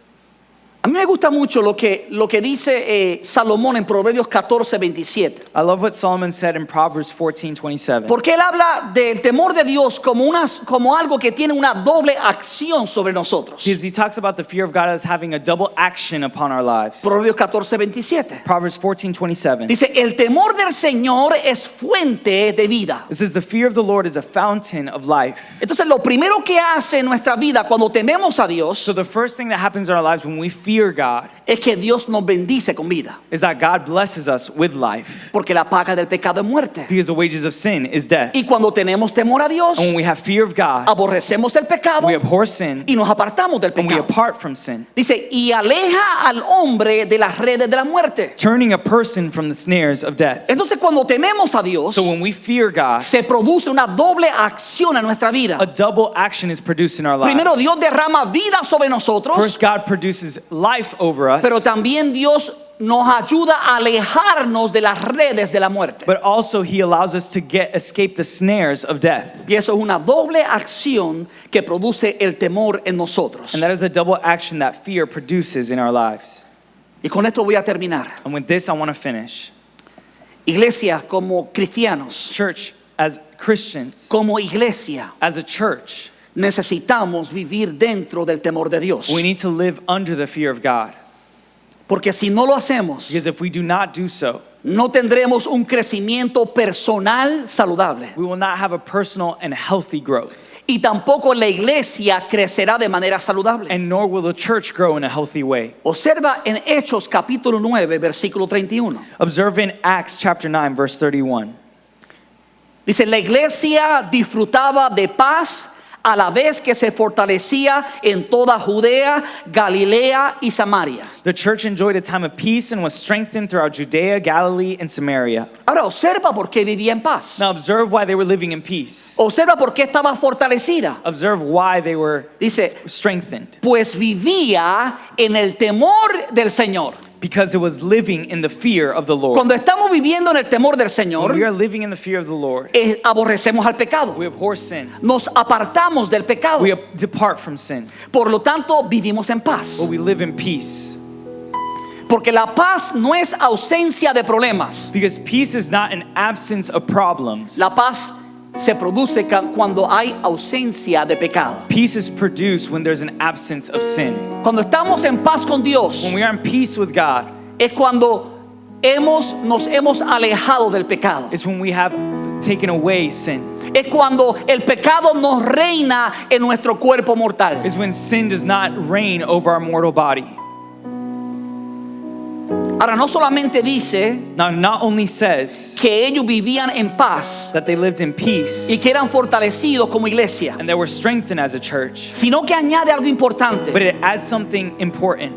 A mí me gusta mucho lo que dice Salomón en Proverbios 14:27. I love what Solomon said in Proverbs 14:27. Porque él habla del temor de Dios como algo que tiene una doble acción sobre nosotros. Because he talks about the fear of God as having a double action upon our lives. Proverbios 14:27. Proverbs 14:27. Dice, el temor del Señor es fuente de vida. It says the fear of the Lord is a fountain of life. Entonces lo primero que hace en nuestra vida cuando tememos a Dios So the first thing that happens in our lives when we fear God es que Dios nos bendice con vida. is that God blesses us with life. Porque la paga del pecado es muerte. Because the wages of sin is death. Y cuando tenemos temor a Dios, And when we have fear of God, aborrecemos el pecado we abhor sin y nos apartamos del and we pecado. apart from sin, Dice, y aleja al hombre de las redes de la muerte. turning a person from the snares of death. Entonces cuando tememos a Dios, So when we fear God, se produce una doble acción en nuestra vida. a double action is produced in our Primero lives. Dios derrama vida sobre nosotros, First, God produces life over us, pero también Dios nos ayuda a alejarnos de las redes de la muerte. but also He allows us to escape the snares of death. Y eso es una doble acción que produce el temor en nosotros. And that is a double action that fear produces in our lives. Y con esto voy a terminar. And with this, I want to finish. Iglesia, como cristianos, Church, as Christians, como iglesia, as a church, necesitamos vivir dentro del temor de Dios. we need to live under the fear of God. Porque si no lo hacemos, Because if we do not do so, no tendremos un crecimiento personal saludable. we will not have a personal and healthy growth. Y tampoco la iglesia crecerá de manera saludable. And nor will the church grow in a healthy way. Observa en Hechos capítulo 9, versículo 31. Observe in Acts chapter 9, verse 31. Dice, la iglesia disfrutaba de paz a la vez que se fortalecía en toda Judea, Galilea y Samaria. The church enjoyed a time of peace and was strengthened throughout Judea, Galilee, and Samaria. Ahora observa por qué vivía en paz. Now observe why they were living in peace. Observa por qué estaba fortalecida. Observe why they were Dice, strengthened. pues vivía en el temor del Señor. Because it was living in the fear of the Lord. Cuando estamos viviendo en el temor del When Señor, we are living in the fear of the Lord, aborrecemos al pecado. we abhor sin. Nos apartamos del pecado. We depart from sin. Por lo tanto, vivimos en paz. But we live in peace. Porque la paz no es ausencia de problemas. Because peace is not an absence of problems. La paz se produce cuando hay ausencia de pecado. Peace is produced when there's an absence of sin. Cuando estamos en paz con Dios, When we are in peace with God, es cuando nos hemos alejado del pecado. it's when we have taken away sin. Es cuando el pecado nos reina en nuestro cuerpo mortal. It's when sin does not reign over our mortal body. Ahora, no solamente dice Now, it not only says que ellos vivían en paz that they lived in peace y que eran fortalecidos como iglesia, and they were strengthened as a church, sino que añade algo importante. but it adds something important.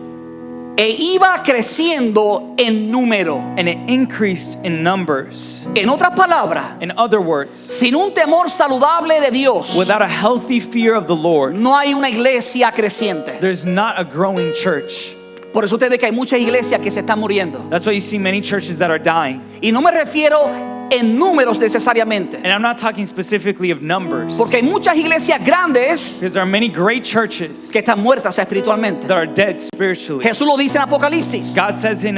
E iba creciendo en número. And it increased in numbers. En otras palabras, In other words, sin un temor saludable de Dios, without a healthy fear of the Lord, no hay una iglesia creciente. there's not a growing church. Por eso usted ve que hay muchas iglesias que se están muriendo. That's why you see many churches that are dying. Y no me refiero en números necesariamente. And I'm not talking specifically of numbers. Porque hay muchas iglesias grandes Because there are many great churches que están muertas espiritualmente. that are dead spiritually. Jesús lo dice en Apocalipsis. God says in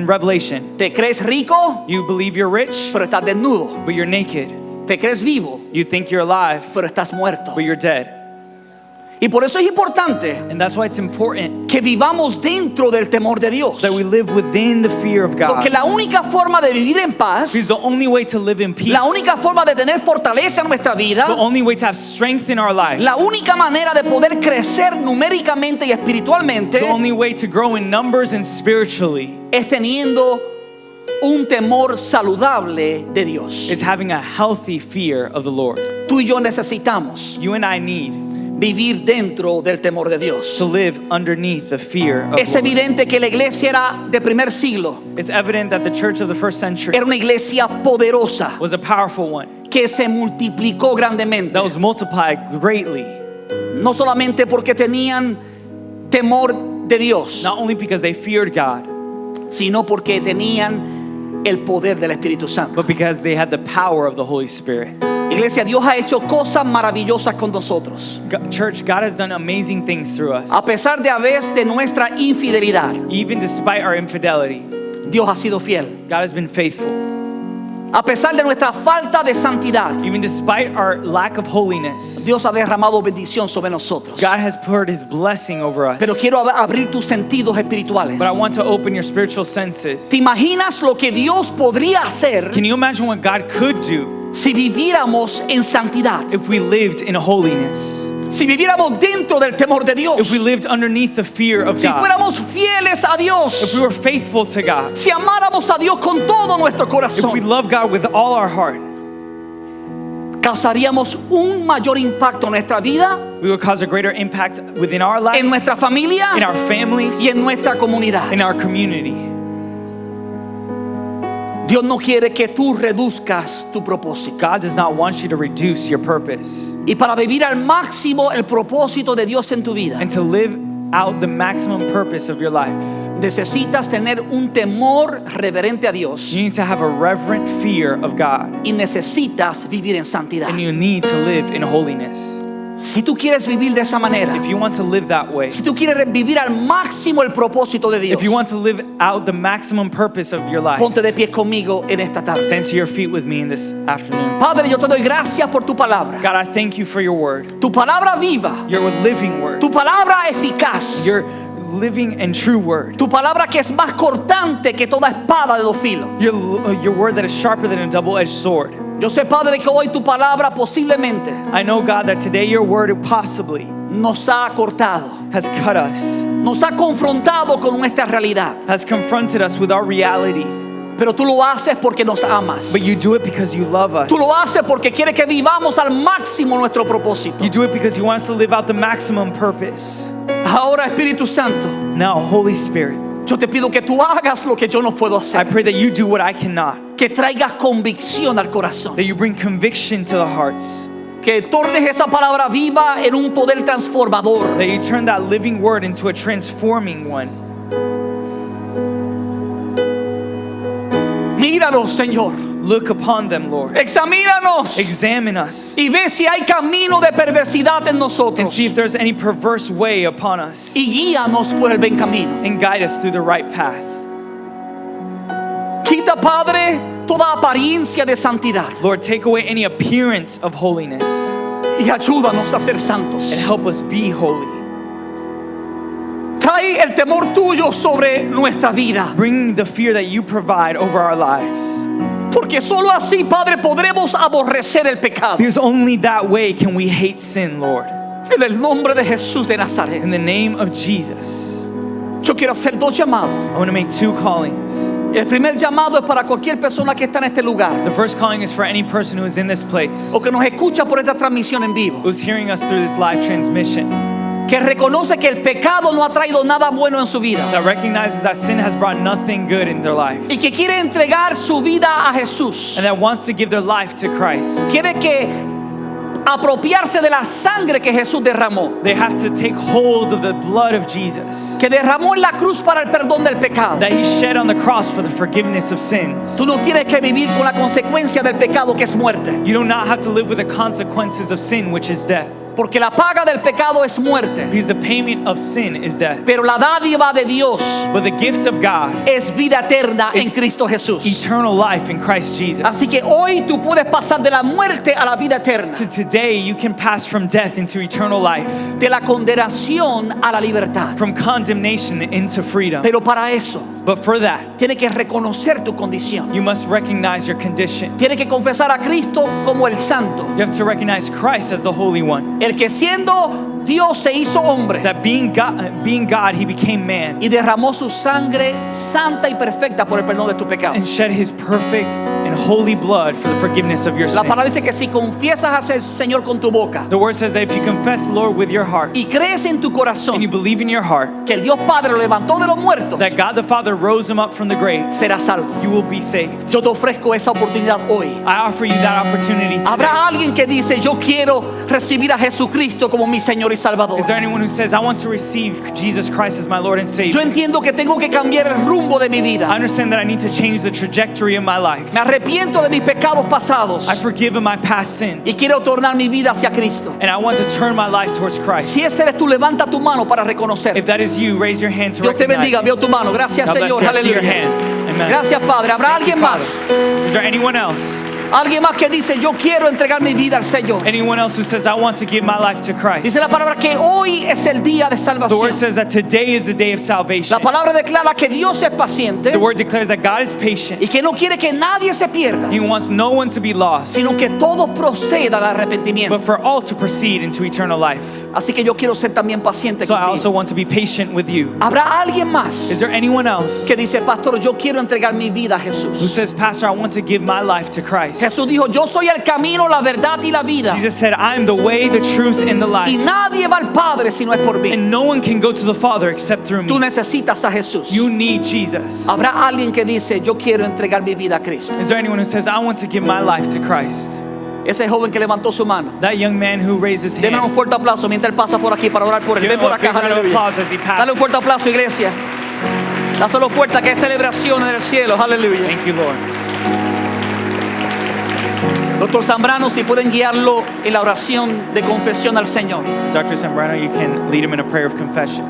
Revelation, Te crees rico, you believe you're rich, pero estás desnudo. but you're naked. Te crees vivo, You think you're alive, pero estás muerto. but you're dead. Y por eso es importante And that's why it's important que vivamos dentro del temor de Dios. that we live within the fear of God. Porque la única forma de vivir en paz, Because the only way to live in peace, la única forma de tener fortaleza en nuestra vida, the only way to have strength in our life, la única manera de poder crecer numéricamente y espiritualmente the only way to grow in numbers and spiritually es teniendo un temor saludable de Dios. is having a healthy fear of the Lord. Tú y yo necesitamos You and I need vivir dentro del temor de Dios. to live underneath the fear of Es the Lord. evidente que la iglesia era de primer siglo, It's evident that the church of the first century era una iglesia poderosa was a powerful one que se multiplicó grandemente. that was multiplied greatly, No solamente porque tenían temor de Dios, not only because they feared God, sino porque tenían el poder del Espíritu Santo. but because they had the power of the Holy Spirit. Iglesia, Dios ha hecho cosas maravillosas con nosotros. Church, God has done amazing things through us. A pesar de a veces de nuestra infidelidad, Even despite our infidelity, Dios ha sido fiel. God has been faithful. A pesar de nuestra falta de santidad, Even despite our lack of holiness, Dios ha derramado bendición sobre nosotros. God has poured His blessing over us. Pero quiero abrir tus sentidos espirituales. But I want to open your spiritual senses. ¿Te imaginas lo que Dios podría hacer Can you imagine what God could do si viviéramos en santidad? if we lived in holiness? Si viviéramos dentro del temor de Dios. If we lived underneath the fear of Si God? fuéramos fieles a If Dios. we were faithful to God? Si amáramos a Dios con todo nuestro If we corazón. love God with all our heart? Causaríamos un mayor impacto en nuestra vida, We would cause a greater impact within our life, en nuestra familia in our families, y en nuestra comunidad. in our community. Dios no quiere que tú reduzcas tu propósito. God does not want you to reduce your purpose. Y para vivir al máximo el propósito de Dios en tu vida, And to live out the maximum purpose of your life, necesitas tener un temor reverente a Dios you need to have a reverent fear of God. y necesitas vivir en santidad. And you need to live in holiness. Si tú quieres vivir de esa manera, If you want to live that way, si tú quieres vivir al máximo el propósito de Dios, if you want to live out the maximum purpose of your life, ponte de pie conmigo en esta tarde. stand to your feet with me in this afternoon. Padre, yo te doy gracias por tu palabra. God, I thank you for your word, Tu palabra viva, your living word, tu palabra eficaz, your living and true word, tu palabra que es más cortante que toda espada de dos filos. your word that is sharper than a double-edged sword. Yo sé, Padre, que hoy tu palabra posiblemente I know, God, that today your word possibly nos ha cortado, has cut us, nos ha confrontado con nuestra realidad. has confronted us with our reality. Pero tú lo haces porque nos amas. But you do it because you love us. Tú lo haces porque quieres que vivamos al máximo nuestro propósito. You do it because you want us to live out the maximum purpose. Ahora, Espíritu Santo, Now, Holy Spirit, yo te pido que tú hagas lo que yo no puedo I hacer. pray that you do what I cannot, Que traigas convicción al corazón. that you bring conviction to the hearts, Que tornes esa palabra viva en un poder transformador. that you turn that living word into a transforming one. Míranos, Señor. Look upon them, Lord. Examínanos. Examine us Y ve si hay camino de perversidad en and nosotros. see if there's any perverse way upon us, Y guíanos por el buen camino. and guide us through the right path. Quita, Padre, toda apariencia de santidad. Lord, take away any appearance of holiness Y ayúdanos a ser santos. and help us be holy. Trae el temor tuyo sobre nuestra vida. Bring the fear that you provide over our lives, Porque solo así, Padre, podremos aborrecer el pecado. because only that way can we hate sin, Lord. En el nombre de Jesús de Nazaret. In the name of Jesus, Yo quiero hacer dos llamados. I want to make two callings. El primer llamado es para cualquier persona que está en este lugar The first calling is for any person who is in this place, o que nos escucha por esta transmisión en vivo, who's hearing us through this live transmission, que reconoce que el pecado no ha traído nada bueno en su vida that recognizes that sin has brought nothing good in their life, y que quiere entregar su vida a Jesús. and that wants to give their life to Christ. Quiere que apropiarse de la sangre que Jesús derramó, They have to take hold of the blood of Jesus que derramó en la cruz para el perdón del pecado. that he shed on the cross for the forgiveness of sins. Tú no tienes que vivir con la consecuencia del pecado, que es muerte, You do not have to live with the consequences of sin, which is death. porque la paga del pecado es muerte, Because the payment of sin is death. pero la dádiva de Dios But the gift of God es vida eterna en It's Cristo Jesús. eternal life in Christ Jesus. Así que hoy tú puedes pasar de la muerte a la vida eterna, So today you can pass from death into eternal life, de la condenación a la libertad. from condemnation into freedom. Pero para eso But for that, tienes que reconocer tu condición. you must recognize your condition. Tienes que confesar a Cristo como el Santo, You have to recognize Christ as the Holy One. el que siendo Dios se hizo hombre That being God, he became man y derramó su sangre santa y perfecta por el perdón de tu pecado. and shed his perfect and holy blood for the forgiveness of your La palabra dice sins. que si confiesas al Señor con tu boca The word says that if you confess the Lord with your heart y crees en tu and you corazón believe in your heart que el Dios Padre lo levantó de los muertos, that God the Father rose him up from the grave, serás salvo. you will be saved. Yo te ofrezco esa oportunidad hoy. I offer you that opportunity today. Habrá alguien que dice, yo quiero recibir a Jesucristo como mi Señor y Salvador. Is there anyone who says, I want to receive Jesus Christ as my Lord and Yo Savior? entiendo que tengo que cambiar el rumbo de mi I vida. understand that I need to change the trajectory of my life. Me arrepiento de mis pecados pasados I forgive my past y sins quiero tornar mi vida hacia Cristo. and I want to turn my life towards Christ. Si ese eres tú, levanta tu mano para reconocer. If that is you, raise your hand to Dios te recognize bendiga, it. veo tu mano. Gracias, God bless Señor. you. I see your Aleluya. hand. Amen. Gracias, Padre. ¿Habrá alguien Father. más? Is there anyone else? Alguien más que dice, yo quiero entregar mi vida al Señor. Anyone else who says, I want to give my life to Christ? Dice la palabra que hoy es el día de The salvación. word says that today is the day of salvation. La palabra declara que Dios es paciente The word declares that God is patient. y que no quiere que nadie se pierda, He wants no one to be lost, sino que todos procedan al arrepentimiento. but for all to proceed into eternal life. Así que yo quiero ser también paciente So I also contigo. want to be patient with you. ¿Habrá alguien más Is there anyone else que dice, pastor, yo quiero entregar mi vida a who Jesús? says, Pastor, I want to give my life to Christ? Jesús dijo, yo soy el camino, la verdad y la vida. Jesus said, I am the way, the truth, and the Y life. nadie va al Padre si no es por mí. And no one can go to the Father except through Tú me. necesitas a Jesús. You need Jesus. Habrá alguien que dice, yo quiero entregar mi vida a Cristo. Is there anyone who says, I want to give my life to Christ? Ese joven que levantó su mano. That young man who raised his Deme un hand. fuerte aplauso mientras él pasa por aquí para orar por él. Give Ven him por a big acá, round of aleluya. applause as he Dale un passes. fuerte aplauso, iglesia. Dáselo fuerte, que hay celebración en el cielo. Aleluya. Thank you, Lord. Doctor Zambrano, si pueden guiarlo en la oración de confesión al Señor. Dr. Zambrano, you can lead him in a prayer of confession.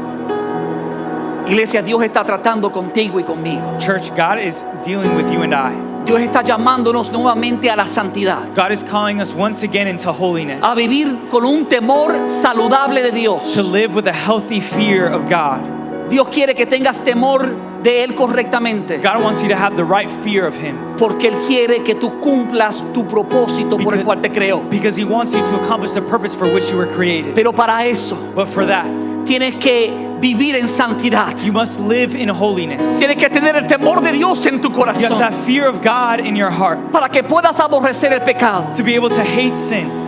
Iglesia, Dios está tratando contigo y conmigo. Church, God is dealing with you and I. Dios está llamándonos nuevamente a la santidad, God is calling us once again into holiness. a vivir con un temor saludable de Dios. To live with a healthy fear of God. Dios quiere que tengas temor de Él correctamente, God wants you to have the right fear of Him porque Él quiere que tú cumplas tu propósito por el cual te creó. because He wants you to accomplish the purpose for which you were created. Pero para eso But for that, tienes que vivir en santidad. you must live in holiness. Tienes que tener el temor de Dios en tu You have to corazón have fear of God in your heart para que puedas aborrecer el pecado. to be able to hate sin.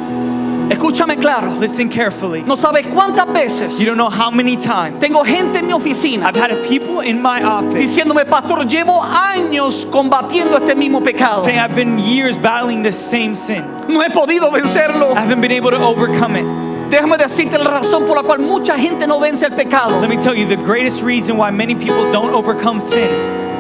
Escúchame claro. Listen carefully. No sabes cuántas veces You don't know how many times tengo gente en mi oficina I've had people in my office diciéndome, pastor, llevo años combatiendo este mismo pecado. saying I've been years battling this same sin. No he podido vencerlo. I haven't been able to overcome it. Déjame decirte la razón por la cual mucha gente no vence el pecado. Let me tell you, the greatest reason why many people don't overcome sin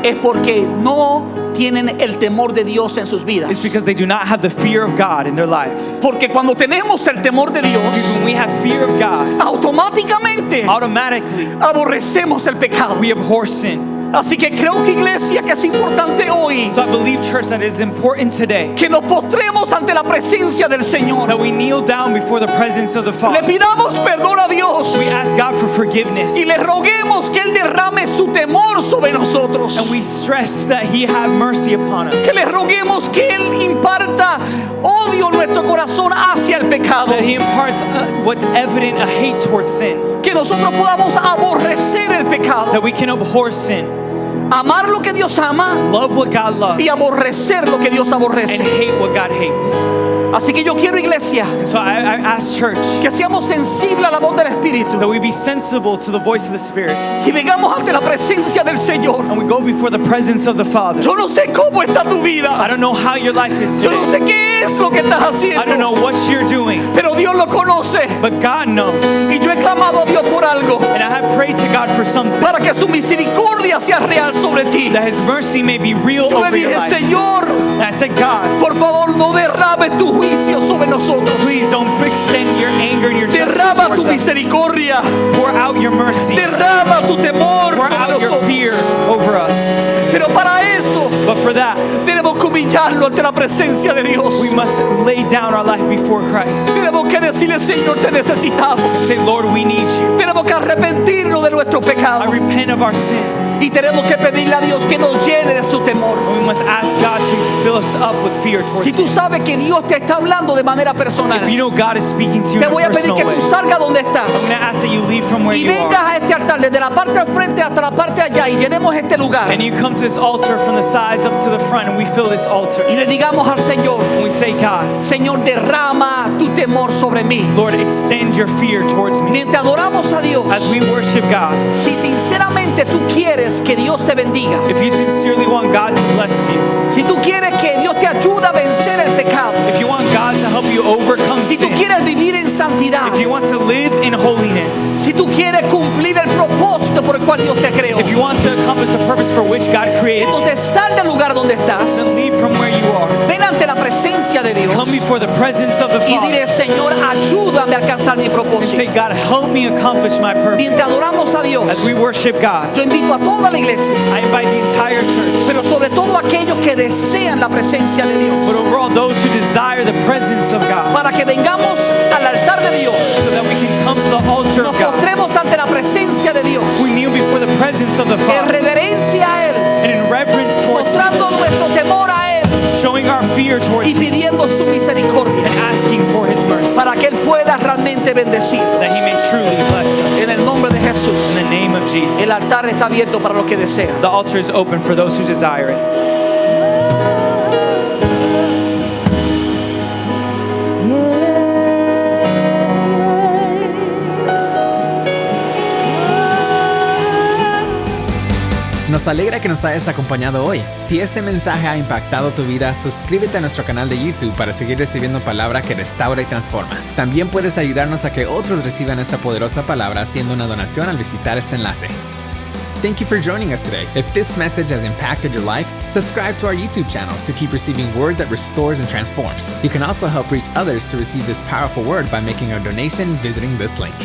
Es porque no tienen el temor de Dios en sus vidas. is because they do not have the fear of God in their life. Porque cuando tenemos el temor de Dios, Because when we have fear of God, automáticamente automatically aborrecemos el pecado. we abhor sin. Así que creo que, iglesia, que es importante hoy So I believe, church, that it is important today que nos postremos ante la presencia del Señor. that we kneel down before the presence of the Le Father. pidamos perdón a Dios We ask God for forgiveness. y le roguemos que Él derrame su temor sobre nosotros. And we stress that He have mercy upon us. Que le roguemos que Él imparta odio en nuestro corazón hacia el pecado. That He imparts what's evident, a hate towards sin. Que nosotros podamos aborrecer el pecado, That we can abhor sin, amar lo que Dios ama love what God loves, y aborrecer lo que Dios and aborrece. hate what God hates. Así que yo quiero, iglesia, So I ask church que seamos sensibles a la voz del Espíritu that we be sensible to the voice of the Spirit y vengamos ante la presencia del Señor. and we go before the presence of the Father. Yo no sé cómo está tu I vida. don't know how your life is Yo no today. sé qué es lo que estás I don't know haciendo. what you're doing, Pero Dios lo conoce. but God knows. Y yo he clamado a Dios por algo. And I have prayed to God for something, Para que su misericordia sea real sobre ti. that His mercy may be real Yo le over your dije, life. Señor, And I said, God, por favor, no derrames tu juicio sobre nosotros. please don't extend your anger and your justice Derrama tu towards us. misericordia. Pour out your mercy. Derrama tu temor Pour sobre out your nosotros. fear over us. Pero para eso But for that, tenemos que humillarlo ante la presencia de Dios. we must lay down our life before Christ. Tenemos que decirle, Señor, te necesitamos. Say, Lord, we need you. Tenemos que arrepentirnos de nuestro I pecado. repent of our sin. Y tenemos que pedirle a Dios que nos llene de su temor. And we must ask God to fill us up with fear towards Si tú Him. sabes que Dios te está hablando de manera personal, If you know God is speaking to you te in voy a a pedir personal que way, tú salgas donde I'm estás going to ask that you leave from where y you vengas are. a este altar desde la parte al frente hasta la parte allá y llenemos este lugar And you come to this altar from the sides up to the front, and we fill this altar. y le digamos al Señor, And we say, God, Señor, derrama tu temor sobre mí. Lord, extend your fear towards me. Mientras adoramos a Dios, As we worship God, si sinceramente tú quieres que Dios te bendiga, if you sincerely want God to bless you, si tú quieres que Dios te ayude a vencer el pecado, if you want God to help you overcome si tú sin, quieres vivir en santidad, if you want to live in holiness, si tú quieres cumplir el propósito por el cual Dios te creó, if you want to accomplish the purpose for which God created you, entonces sal del lugar donde estás, then leave from where you are. ven ante la presencia de Dios Come before the presence of the y Father dile, Señor, ayúdame a alcanzar mi and propósito. say, God, help me accomplish my purpose. Mientras adoramos a Dios, As we worship God, yo invito a toda la iglesia, I invite the entire church, pero sobre todo aquellos que desean la presencia de Dios, but overall those who desire the presence of God, para que vengamos al altar de Dios, so that we can come to the altar nos of God. postremos ante la presencia de Dios, We kneel before the presence of the en Father, reverencia a Él, and in reverence towards Him, mostrando nuestro temor a Él showing our fear towards y Him, pidiendo su misericordia, and asking for His mercy, para que Él pueda realmente bendecir. that He may truly bless us. En el nombre de Jesús, In the name of Jesus. el altar está abierto para los que desean. The altar is open for those who desire it. Nos alegra que nos hayas acompañado hoy. Si este mensaje ha impactado tu vida, suscríbete a nuestro canal de YouTube para seguir recibiendo palabra que restaura y transforma. También puedes ayudarnos a que otros reciban esta poderosa palabra haciendo una donación al visitar este enlace. Thank you for joining us today. If this message has impacted your life, subscribe to our YouTube channel to keep receiving word that restores and transforms. You can also help reach others to receive this powerful word by making a donation visiting this link.